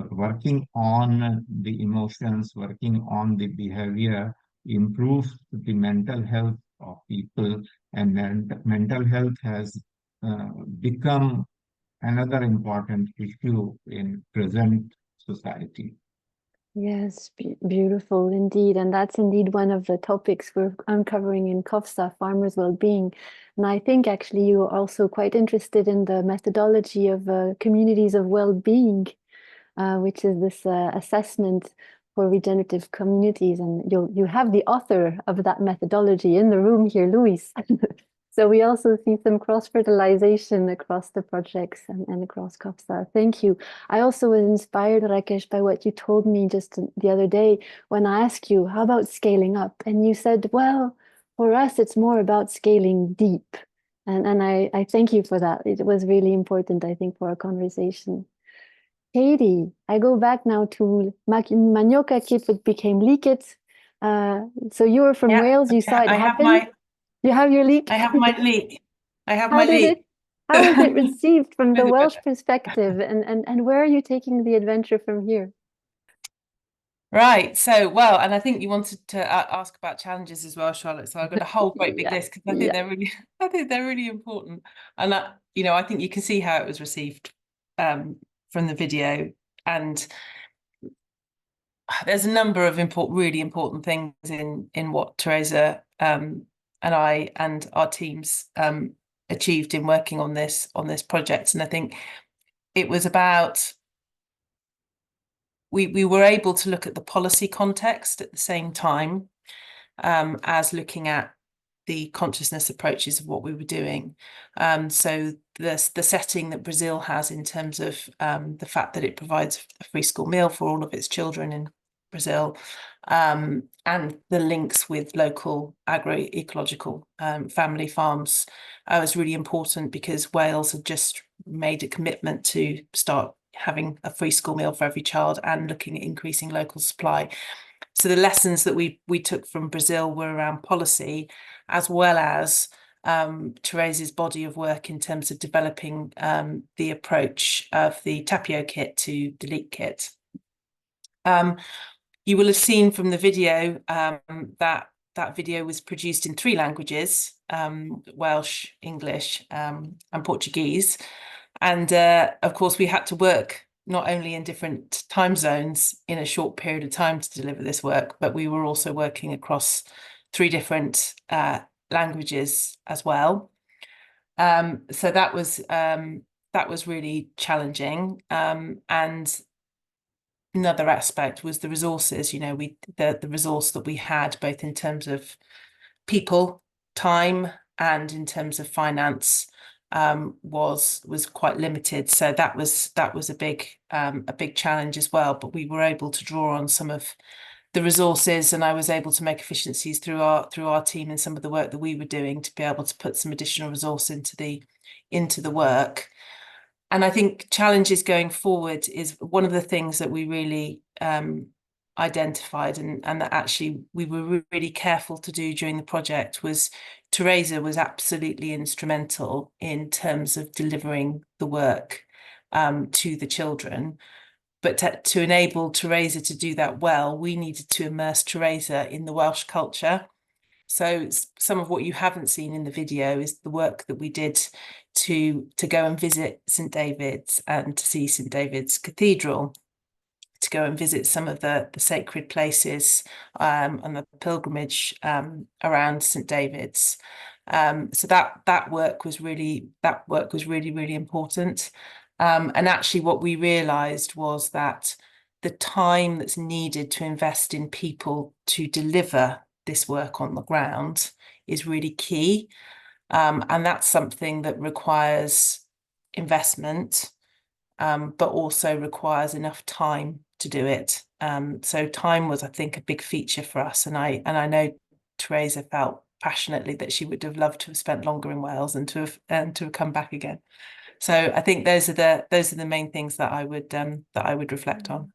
working on the emotions, working on the behavior improves the mental health of people and mental health has become another important issue in present society. Yes, beautiful indeed. And that's indeed one of the topics we're uncovering in CoFSA, farmers' well-being. And I think actually you are also quite interested in the methodology of communities of well-being, which is this assessment for regenerative communities. And you have the author of that methodology in the room here, Luis. So we also see some cross-fertilization across the projects and across CoFSA. Thank you. I also was inspired, Rakesh, by what you told me just the other day when I asked you, how about scaling up? And you said, well, for us, it's more about scaling deep. And I thank you for that. It was really important, I think, for our conversation. Katie, I go back now to Manioka Kip, it became Leakit. So you were from Wales, you saw it happen. You have your leak? I have my leak. I have How my did leak. how was it received from the Welsh perspective? And where are you taking the adventure from here? Right. So, well, and I think you wanted to ask about challenges as well, Charlotte. So I've got a whole great big list because I think I think they're really important. And that, you know, I think you can see how it was received from the video. And there's a number of really important things in what Teresa and I and our teams achieved in working on this project. And I think it was about we were able to look at the policy context at the same time as looking at the consciousness approaches of what we were doing. So the setting that Brazil has in terms of the fact that it provides a free school meal for all of its children in Brazil, and the links with local agroecological family farms was really important because Wales had just made a commitment to start having a free school meal for every child and looking at increasing local supply. So the lessons that we took from Brazil were around policy, as well as Teresa's body of work in terms of developing the approach of the Tapio kit to the leak kit. You will have seen from the video that video was produced in 3 languages, Welsh, English, and Portuguese. And of course, we had to work not only in different time zones in a short period of time to deliver this work, but we were also working across 3 different languages as well. So that was really challenging. And another aspect was the resources. You know, the resource that we had, both in terms of people, time, and in terms of finance, was quite limited. So that was a big challenge as well. But we were able to draw on some of the resources, and I was able to make efficiencies through our team and some of the work that we were doing to be able to put some additional resource into the work. And I think challenges going forward is one of the things that we really identified and that actually we were really careful to do during the project. Was Teresa was absolutely instrumental in terms of delivering the work to the children. But to enable Teresa to do that well, we needed to immerse Teresa in the Welsh culture. So some of what you haven't seen in the video is the work that we did to go and visit St David's and to see St David's Cathedral, to go and visit some of the sacred places on the pilgrimage around St David's. So that work was really really important. And actually what we realized was that the time that's needed to invest in people to deliver this work on the ground is really key. And that's something that requires investment, but also requires enough time to do it. So time was, I think, a big feature for us. And I know Teresa felt passionately that she would have loved to have spent longer in Wales and to have come back again. So I think those are the main things that I would reflect on.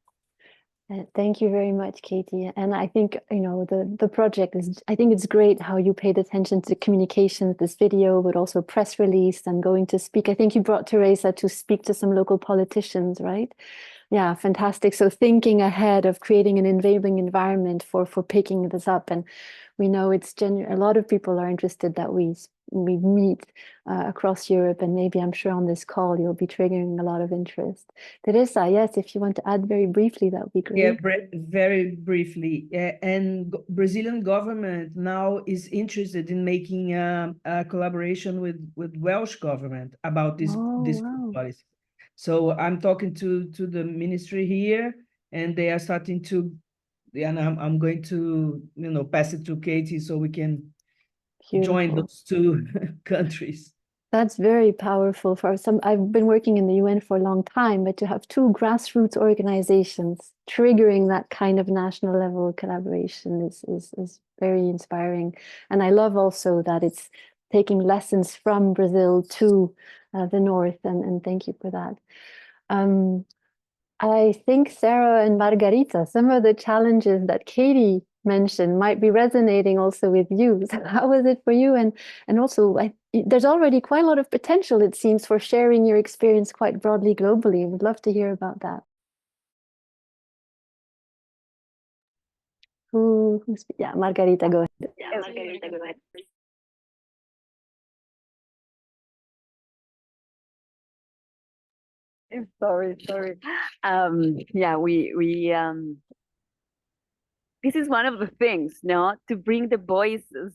Thank you very much, Katie. And I think, you know, the project is, I think it's great how you paid attention to communication, this video, but also press release and going to speak. I think you brought Teresa to speak to some local politicians, right? Yeah, fantastic. So thinking ahead of creating an enabling environment for picking this up. And we know it's a lot of people are interested that we meet across Europe, and maybe I'm sure on this call you'll be triggering a lot of interest. Teresa, yes, if you want to add very briefly, that would be great. Yeah, very briefly. And Brazilian government now is interested in making a collaboration with Welsh government about this wow. policy. So I'm talking to the ministry here, and they are starting to, and I'm going to pass it to Katie so we can join those two countries. That's very powerful for some. I've been working in the UN for a long time, but to have two grassroots organizations triggering that kind of national level collaboration is very inspiring. And I love also that it's taking lessons from Brazil to the north, and thank you for that. I think Sarah and Margarita, some of the challenges that Katie mentioned might be resonating also with you. So how was it for you? And also, there's already quite a lot of potential, it seems, for sharing your experience quite broadly globally. Would love to hear about that. Yeah, Margarita, go ahead. Yeah, Margarita, go ahead. Sorry. Yeah, we this is one of the things, no, to bring the voices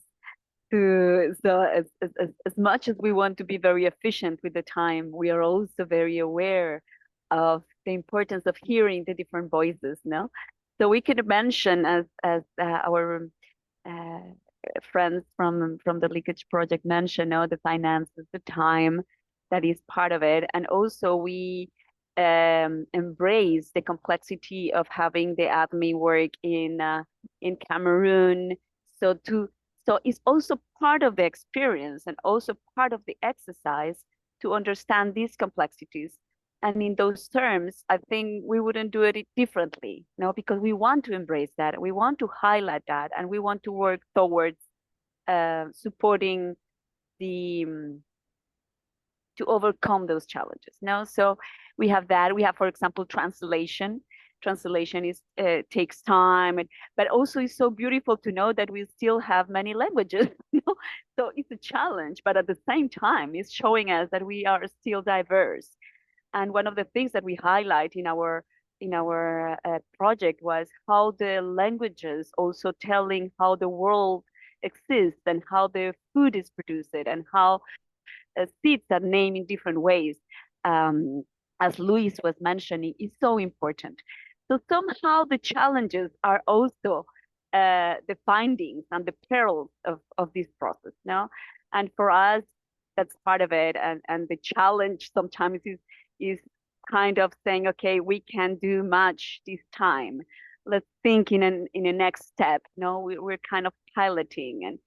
to, so as much as we want to be very efficient with the time, we are also very aware of the importance of hearing the different voices, no? So we could mention, as our friends from the Leakage Project mentioned, no, the finances, the time that is part of it, and also we embrace the complexity of having the admin work in Cameroon. So it's also part of the experience and also part of the exercise to understand these complexities. And in those terms, I think we wouldn't do it differently, no, because we want to embrace that, we want to highlight that, and we want to work towards supporting to overcome those challenges. No, so we have that. We have, for example, translation. Translation is takes time, but also it's so beautiful to know that we still have many languages. So it's a challenge, but at the same time, it's showing us that we are still diverse. And one of the things that we highlight in our project was how the languages also telling how the world exists and how the food is produced and how seeds are named in different ways, as Luis was mentioning, is so important. So somehow the challenges are also the findings and the perils of this process, no? And for us, that's part of it. And the challenge sometimes is kind of saying, okay, we can't do much this time. Let's think in a next step. No, we're kind of piloting. And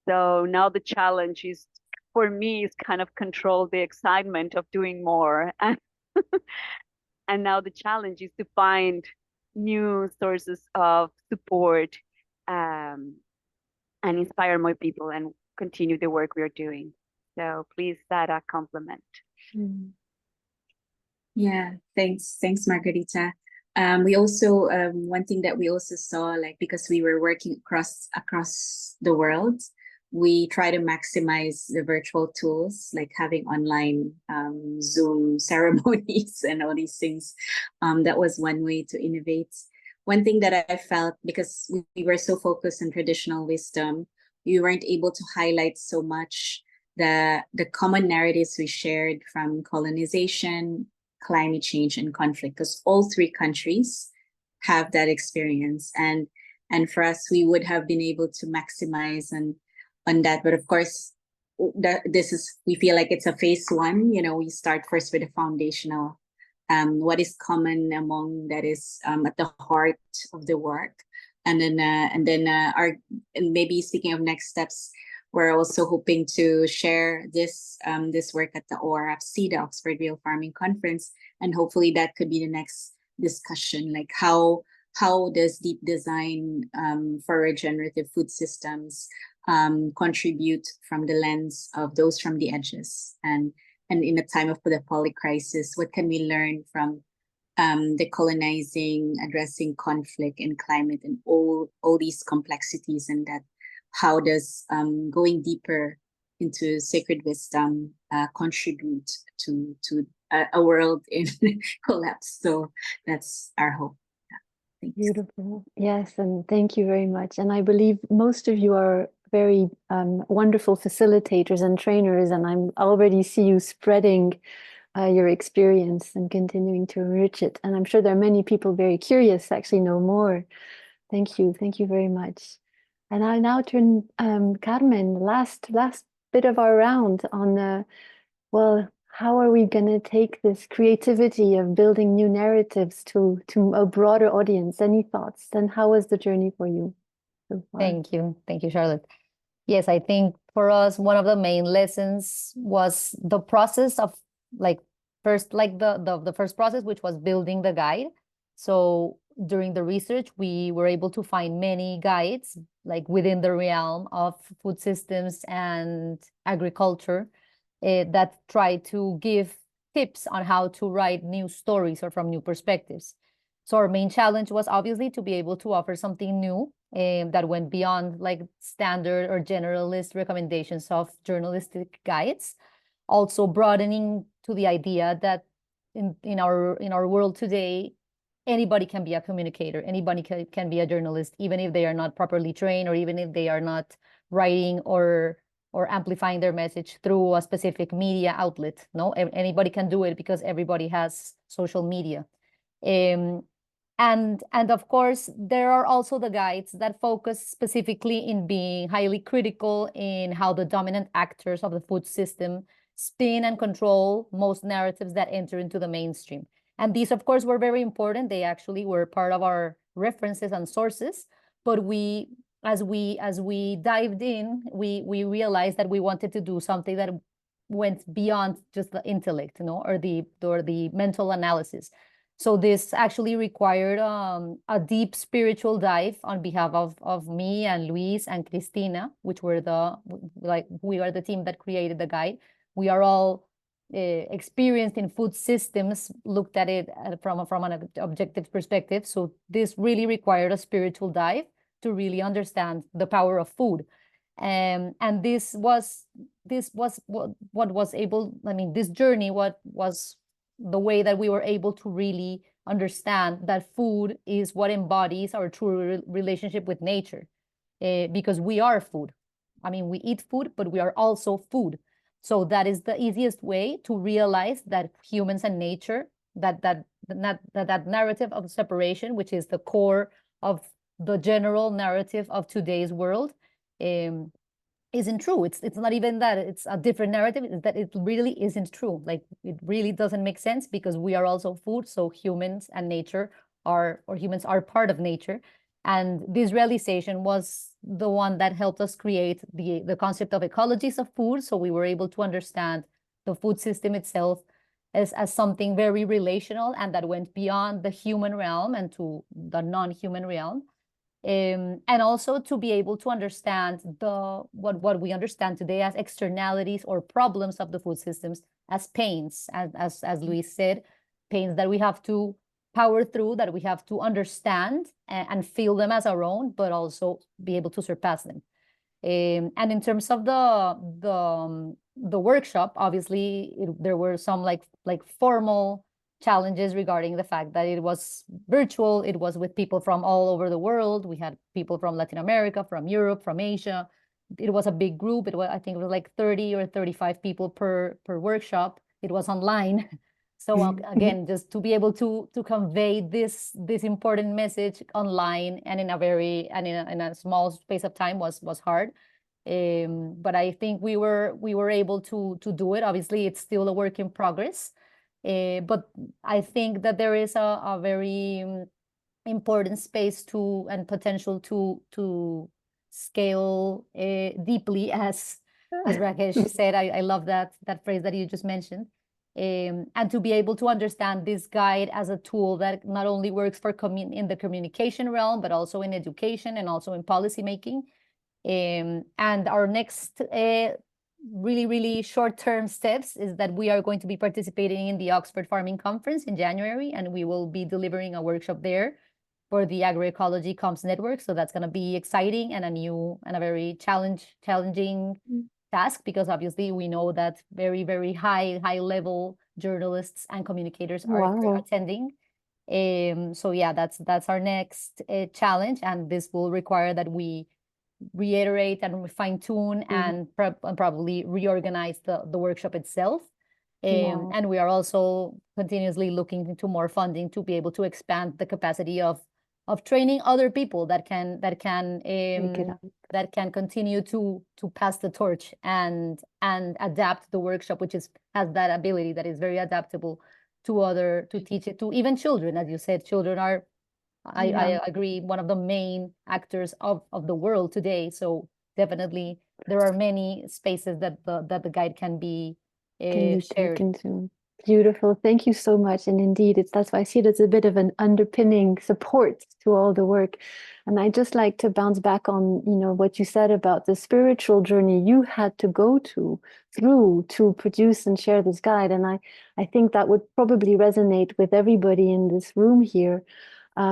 so now the challenge is, for me, is kind of control the excitement of doing more. And now the challenge is to find new sources of support and inspire more people and continue the work we are doing. So please, Sarah, compliment. Yeah, thanks, Margarita. We also one thing that we also saw, like, because we were working across the world, we try to maximize the virtual tools, like having online Zoom ceremonies and all these things. That was one way to innovate. One thing that I felt, because we were so focused on traditional wisdom, we weren't able to highlight so much the common narratives we shared from colonization, climate change, and conflict, because all three countries have that experience. And for us, we would have been able to maximize on that. But of course, we feel like it's a phase one. We start first with the foundational, what is common among that is at the heart of the work. And maybe speaking of next steps, we're also hoping to share this work at the ORFC, the Oxford Real Farming Conference, and hopefully that could be the next discussion, like how does deep design for regenerative food systems contribute from the lens of those from the edges, and in a time of the poly crisis, what can we learn from decolonizing, addressing conflict and climate and all these complexities, and that how does going deeper into sacred wisdom contribute to a world in collapse. So that's our hope. Thanks. Beautiful. Yes, and thank you very much. And I believe most of you are very wonderful facilitators and trainers, and I'm already see you spreading your experience and continuing to enrich it. And I'm sure there are many people very curious to actually know more. Thank you very much. And I now turn Carmen, last bit of our round on well, how are we going to take this creativity of building new narratives to a broader audience? Any thoughts? And how was the journey for you so far? Thank you, Charlotte. Yes, I think for us, one of the main lessons was the process of the first process, which was building the guide. So during the research, we were able to find many guides like within the realm of food systems and agriculture that try to give tips on how to write new stories or from new perspectives. So our main challenge was obviously to be able to offer something new that went beyond like standard or generalist recommendations of journalistic guides. Also broadening to the idea that in our world today, anybody can be a communicator, anybody can be a journalist, even if they are not properly trained or even if they are not writing or amplifying their message through a specific media outlet. No, anybody can do it because everybody has social media. And of course, there are also the guides that focus specifically in being highly critical in how the dominant actors of the food system spin and control most narratives that enter into the mainstream. And these, of course, were very important. They actually were part of our references and sources. But as we dived in, we realized that we wanted to do something that went beyond just the intellect, or the mental analysis. So this actually required a deep spiritual dive on behalf of me and Luis and Cristina, which were we are the team that created the guide. We are all experienced in food systems, looked at it from an objective perspective. So this really required a spiritual dive to really understand the power of food. And this was what was able, this journey, what was the way that we were able to really understand that food is what embodies our true relationship with nature, because we are food. We eat food, but we are also food. So that is the easiest way to realize that humans and nature, that narrative of separation, which is the core of the general narrative of today's world, isn't true. It's not even that it's a different narrative, it's that it really isn't true. Like, it really doesn't make sense because we are also food. So humans and nature humans are part of nature. And this realization was the one that helped us create the concept of ecologies of food. So we were able to understand the food system itself as something very relational and that went beyond the human realm and to the non-human realm. And also to be able to understand what we understand today as externalities or problems of the food systems as pains, as Luis said, pains that we have to power through, that we have to understand and feel them as our own, but also be able to surpass them. And in terms of the workshop, obviously there were some like formal challenges regarding the fact that it was virtual. It was with people from all over the world. We had people from Latin America, from Europe, from Asia. It was a big group. I think it was like 30 or 35 people per workshop. It was online. So again, just to be able to convey this important message online and in a small space of time was hard. But I think we were able to do it. Obviously, it's still a work in progress. But I think that there is a very important space and potential to scale deeply, as Rakesh said. I love that phrase that you just mentioned. And to be able to understand this guide as a tool that not only works for in the communication realm, but also in education and also in policy making. And our next really short-term steps is that we are going to be participating in the Oxford Farming Conference in January, and we will be delivering a workshop there for the agroecology comms network. So that's going to be exciting and a new and a very challenging task, because obviously we know that very, very high level journalists and communicators are attending. So yeah, that's our next challenge, and this will require that we reiterate and fine tune and probably reorganize the workshop itself. And we are also continuously looking into more funding to be able to expand the capacity of training other people that can continue to pass the torch and adapt the workshop, which has that ability that is very adaptable to teach it to even children. As you said, children are, I agree, one of the main actors of the world today. So definitely there are many spaces that the guide can be shared. Into. Beautiful. Thank you so much. And indeed, that's why I see it as a bit of an underpinning support to all the work. And I just like to bounce back on, what you said about the spiritual journey you had to go through to produce and share this guide. And I think that would probably resonate with everybody in this room here.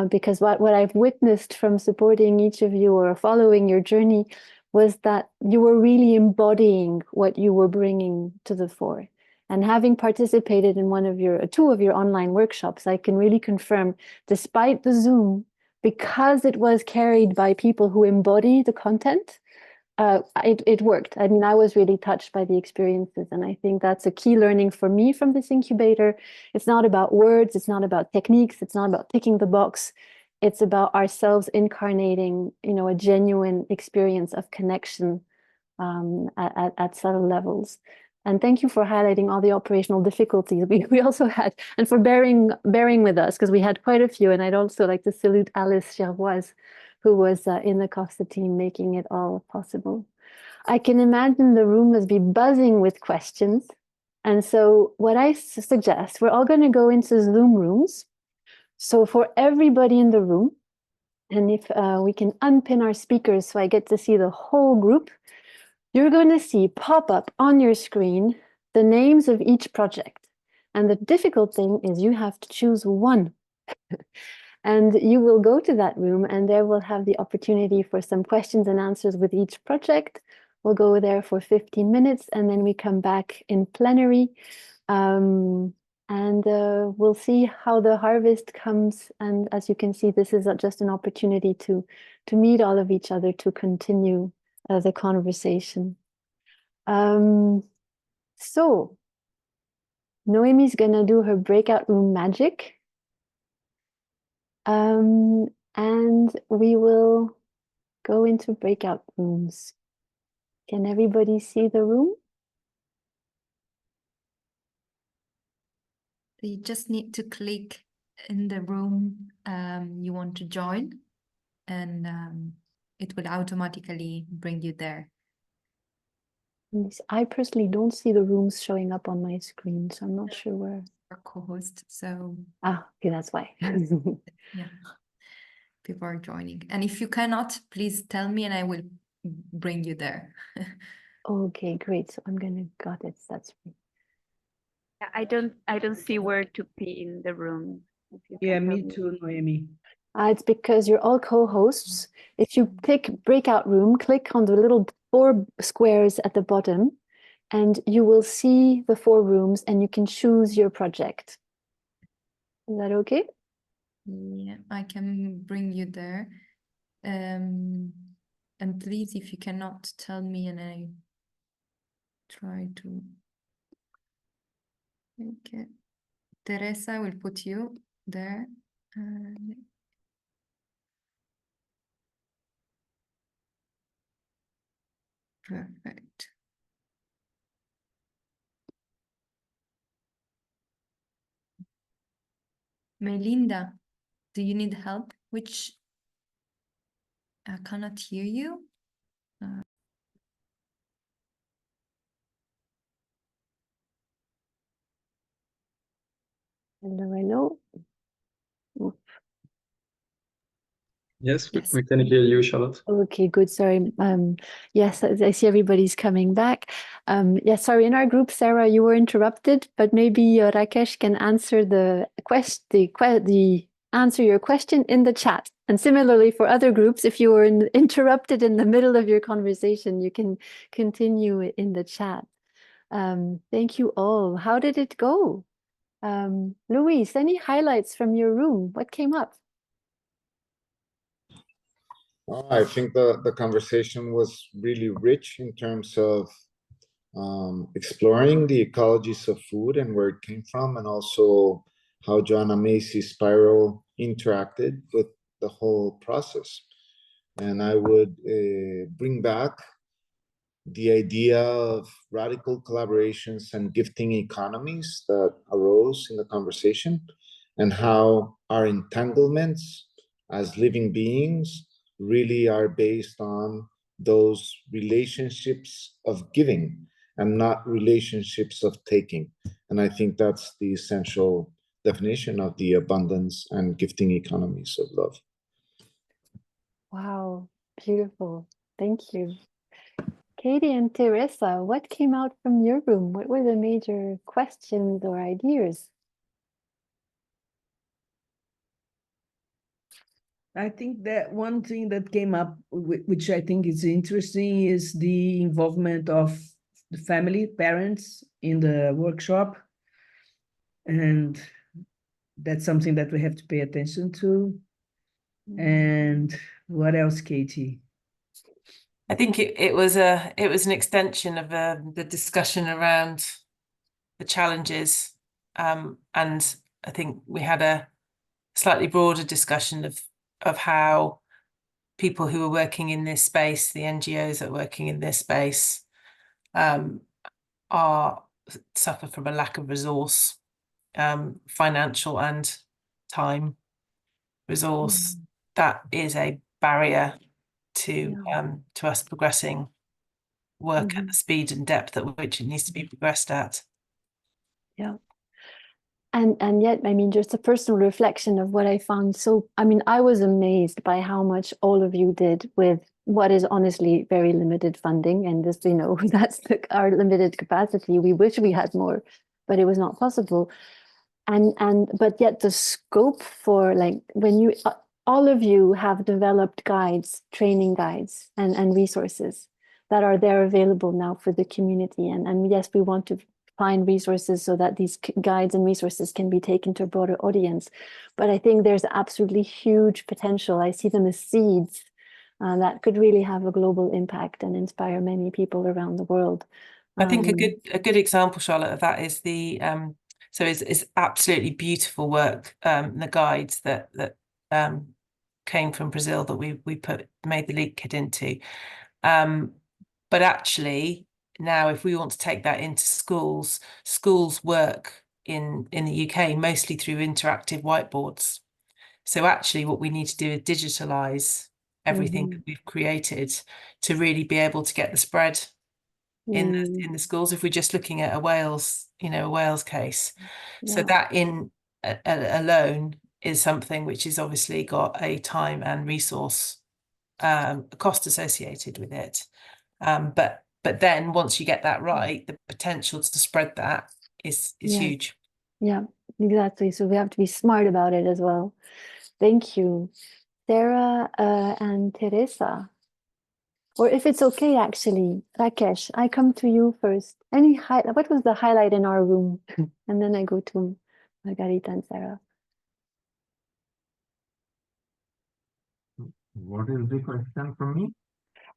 Because what I've witnessed from supporting each of you or following your journey was that you were really embodying what you were bringing to the fore. And having participated in two of your online workshops, I can really confirm, despite the Zoom, because it was carried by people who embody the content, it worked. I mean, I was really touched by the experiences, and I think that's a key learning for me from this incubator. It's not about words, it's not about techniques, it's not about ticking the box. It's about ourselves incarnating, a genuine experience of connection at subtle levels. And thank you for highlighting all the operational difficulties we also had, and for bearing with us, because we had quite a few. And I'd also like to salute Alice Gervoise, who was in the CoFSA team making it all possible. I can imagine the room must be buzzing with questions. And so what I suggest, we're all going to go into Zoom rooms. So for everybody in the room, and if we can unpin our speakers so I get to see the whole group, you're going to see pop up on your screen the names of each project. And the difficult thing is you have to choose one. And you will go to that room, and there we'll have the opportunity for some questions and answers with each project. We'll go there for 15 minutes, and then we come back in plenary. And we'll see how the harvest comes. And as you can see, this is just an opportunity to meet all of each other, to continue the conversation. So Noemi's gonna do her breakout room magic. And we will go into breakout rooms. Can everybody see the room? You just need to click in the room you want to join, and it will automatically bring you there. I personally don't see the rooms showing up on my screen, so I'm not sure where. Our co-host, so okay, that's why. yeah, people are joining. And if you cannot, please tell me and I will bring you there. Okay, great. So I'm gonna got it. That's me. Yeah, I don't see where to pin the room. Yeah, me too, Noemi. It's because you're all co-hosts. If you pick breakout room, click on the little 4 squares at the bottom, and you will see the 4 rooms, and you can choose your project. Is that okay? Yeah, I can bring you there. And please, if you cannot, tell me and I try to. Okay. Teresa will put you there. Perfect. Melinda, do you need help? I cannot hear you. Hello. Yes, we can hear you, Charlotte. Okay, good. Sorry. Yes, I see everybody's coming back. Yes, sorry. In our group, Sarah, you were interrupted, but maybe Rakesh can answer the answer your question in the chat. And similarly for other groups, if you were interrupted in the middle of your conversation, you can continue it in the chat. Thank you all. How did it go? Luis, any highlights from your room? What came up? I think the conversation was really rich in terms of exploring the ecologies of food and where it came from, and also how Joanna Macy's spiral interacted with the whole process. And I would bring back the idea of radical collaborations and gifting economies that arose in the conversation, and how our entanglements as living beings really are based on those relationships of giving and not relationships of taking. And I think that's the essential definition of the abundance and gifting economies of love. Wow, beautiful. Thank you. Katie and Teresa, what came out from your room? What were the major questions or ideas? I think that one thing that came up, which I think is interesting, is the involvement of the family, parents in the workshop. And that's something that we have to pay attention to. And what else, Katie? I think it was an extension of the discussion around the challenges, and I think we had a slightly broader discussion of how people who are working in this space, the NGOs that are working in this space, suffer from a lack of resource, financial and time resource. That is a barrier to us progressing work at the speed and depth at which it needs to be progressed at. Yeah. And yet, I mean, just a personal reflection of what I found. So, I mean, I was amazed by how much all of you did with what is honestly very limited funding. And this, you know, that's our limited capacity. We wish we had more, but it was not possible. But yet the scope for, like, when you, all of you have developed guides, training guides and resources that are there available now for the community. And yes, we want to find resources so that these guides and resources can be taken to a broader audience. But I think there's absolutely huge potential. I see them as seeds that could really have a global impact and inspire many people around the world. I think a good example, Charlotte, of that is the so it's absolutely beautiful work, the guides that came from Brazil that we made the leak kit into, but actually now if we want to take that into schools work in the UK mostly through interactive whiteboards. So actually what we need to do is digitalize everything that we've created to really be able to get the spread in the schools. If we're just looking at a Wales case, so that in alone is something which is obviously got a time and resource cost associated with it, but then once you get that right, the potential to spread that is huge. Yeah, exactly. So we have to be smart about it as well. Thank you, Sarah and Teresa. Or if it's okay, actually, Rakesh, I come to you first. What was the highlight in our room? And then I go to Margarita and Sarah. What is the question from me?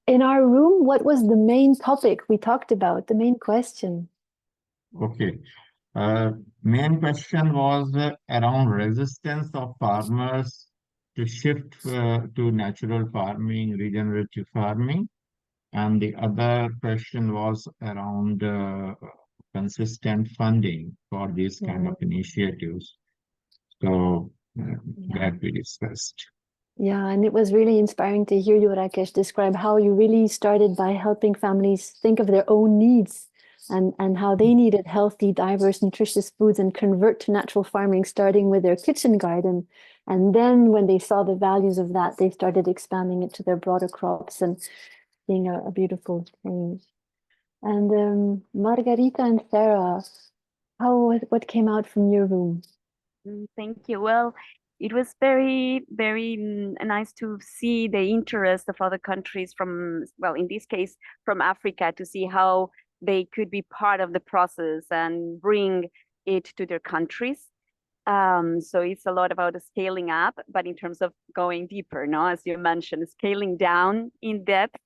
In our room, what was the main topic we talked about, the main question? Okay. Main question was around resistance of farmers to shift to natural farming, regenerative farming. And the other question was around consistent funding for these kind of initiatives. So that we discussed. Yeah, and it was really inspiring to hear you, Rakesh, describe how you really started by helping families think of their own needs and how they needed healthy, diverse, nutritious foods and convert to natural farming, starting with their kitchen garden. And then when they saw the values of that, they started expanding it to their broader crops and seeing a beautiful change. And Margarita and Sarah, what came out from your room? Thank you. Well, it was very, very nice to see the interest of other countries from, well, in this case, from Africa, to see how they could be part of the process and bring it to their countries. So it's a lot about scaling up, but in terms of going deeper, no, as you mentioned, scaling down in depth,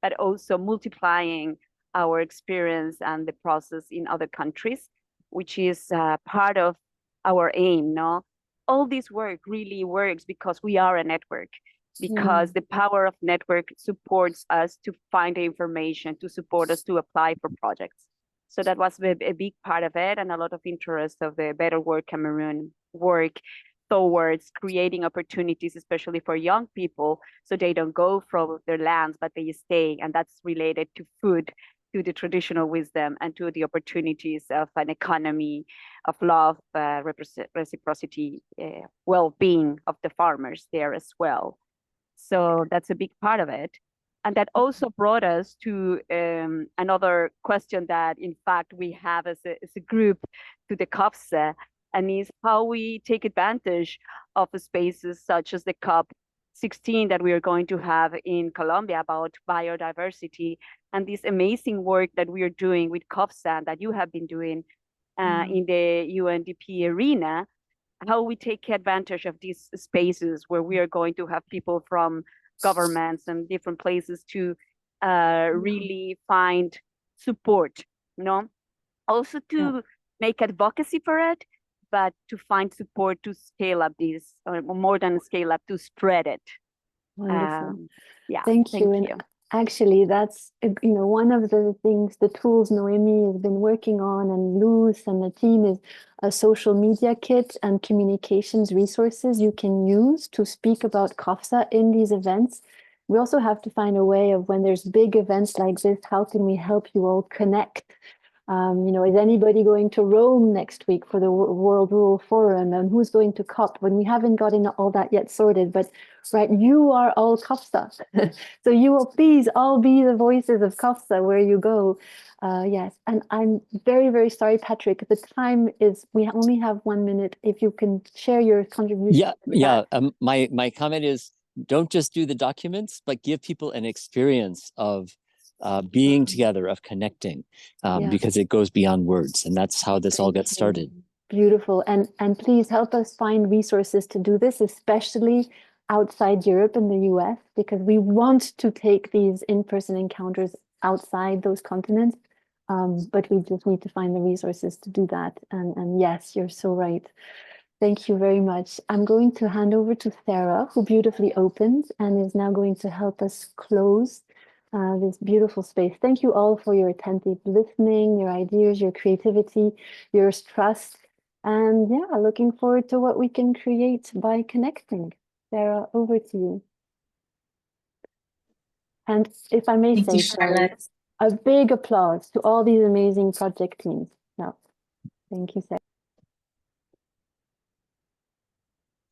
but also multiplying our experience and the process in other countries, which is part of our aim, no? All this work really works because we are a network, because the power of network supports us to find the information, to support us to apply for projects. So that was a big part of it, and a lot of interest of the Better Work Cameroon work towards creating opportunities, especially for young people, so they don't go from their lands, but they stay. And that's related to food, to the traditional wisdom, and to the opportunities of an economy of love, reciprocity, well-being of the farmers there as well. So that's a big part of it. And that also brought us to another question that, in fact, we have as a group to the CoFSA, and is how we take advantage of the spaces such as the COP16 that we are going to have in Colombia about biodiversity, and this amazing work that we are doing with CoFSA that you have been doing in the UNDP arena, how we take advantage of these spaces where we are going to have people from governments and different places to really find support, you know, also to make advocacy for it, but to find support to scale up this, or more than scale up, to spread it. Wonderful. Yeah, Thank you. And actually, that's, you know, one of the things, the tools Noemi has been working on, and Luz and the team, is a social media kit and communications resources you can use to speak about CoFSA in these events. We also have to find a way of, when there's big events like this, how can we help you all connect? You know, is anybody going to Rome next week for the World Rural Forum, and who's going to COP? When we haven't gotten all that yet sorted, but right, you are all CoFSA. So you will please all be the voices of CoFSA where you go. Yes, and I'm very, very sorry, Patrick. The time is, we only have 1 minute. If you can share your contribution. My comment is, don't just do the documents, but give people an experience of being together, of connecting, because it goes beyond words, and that's how this all gets started. Beautiful. And please help us find resources to do this, especially outside Europe and the US, because we want to take these in-person encounters outside those continents, but we just need to find the resources to do that. And yes, you're so right. Thank you very much. I'm going to hand over to Sarah, who beautifully opened and is now going to help us close this beautiful space. Thank you all for your attentive listening, your ideas, your creativity, your trust, and yeah, looking forward to what we can create by connecting. Sarah, over to you. And if I may say, Charlotte, a big applause to all these amazing project teams. No, thank you, Sarah.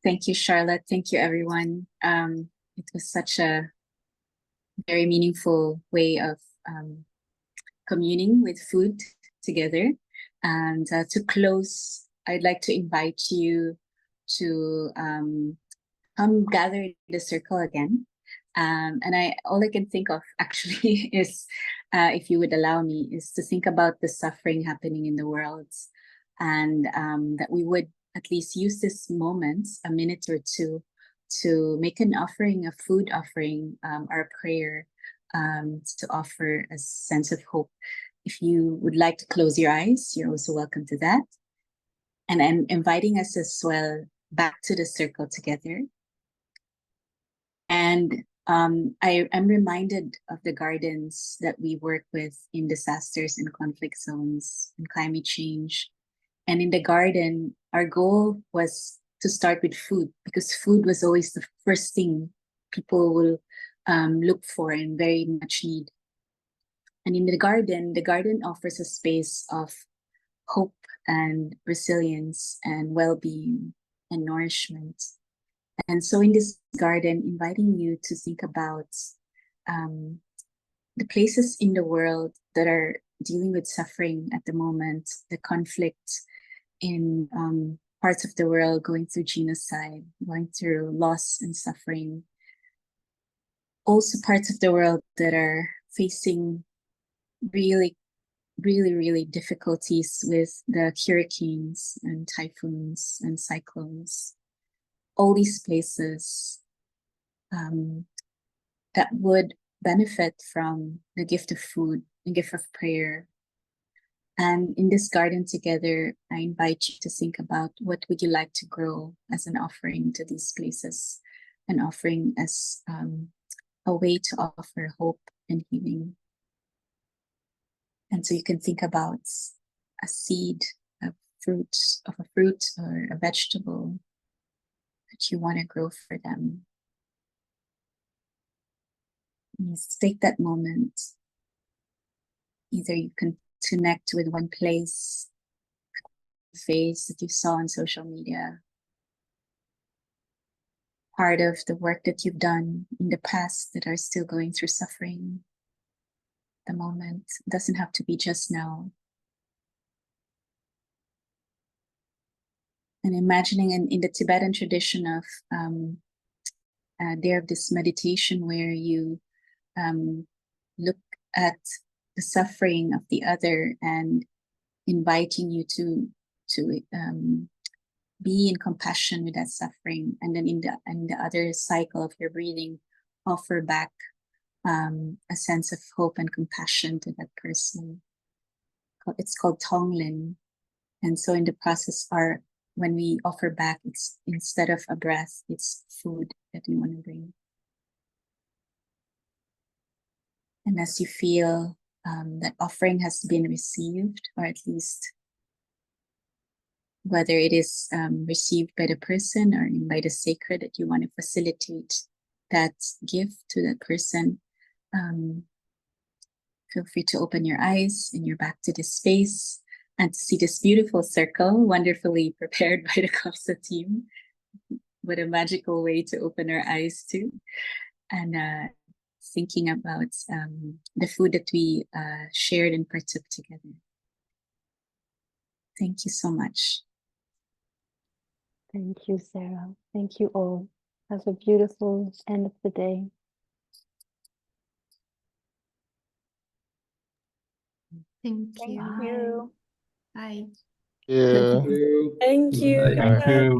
Thank you, Charlotte. Thank you, everyone. It was such a very meaningful way of communing with food together. And to close, I'd like to invite you to come gather in the circle again. And all I can think of actually is, if you would allow me, is to think about the suffering happening in the world, and that we would at least use this moment, a minute or two, to make an offering, a food offering, or a prayer, to offer a sense of hope. If you would like to close your eyes, you're also welcome to that. And I'm inviting us as well back to the circle together. And I am reminded of the gardens that we work with in disasters and conflict zones and climate change. And in the garden, our goal was to start with food, because food was always the first thing people will look for and very much need. And in the garden offers a space of hope and resilience and well-being and nourishment. And so in this garden, inviting you to think about the places in the world that are dealing with suffering at the moment, the conflict in parts of the world going through genocide, going through loss and suffering. Also parts of the world that are facing really difficulties with the hurricanes and typhoons and cyclones. All these places that would benefit from the gift of food, the gift of prayer. And in this garden together, I invite you to think about what would you like to grow as an offering to these places, an offering as a way to offer hope and healing. And so you can think about a seed, a fruit or a vegetable that you want to grow for them. And just take that moment. Either you can connect with one place, face that you saw on social media, part of the work that you've done in the past that are still going through suffering. The moment doesn't have to be just now. And imagining in the Tibetan tradition of there of this meditation where you look at the suffering of the other and inviting you to be in compassion with that suffering, and then in the other cycle of your breathing, offer back a sense of hope and compassion to that person. It's called Tonglen. And so in the process, when we offer back, it's instead of a breath, it's food that we want to bring. And as you feel that offering has been received, or at least whether it is received by the person or by the sacred, that you want to facilitate that gift to that person, feel free to open your eyes and you're back to this space and to see this beautiful circle wonderfully prepared by the CoFSA team. What a magical way to open our eyes to. And thinking about the food that we shared and partook together. Thank you so much. Thank you, Sarah. Thank you all. Have a beautiful end of the day. Thank you. you. Bye. Yeah. Thank you. Thank you. Bye. Thank you.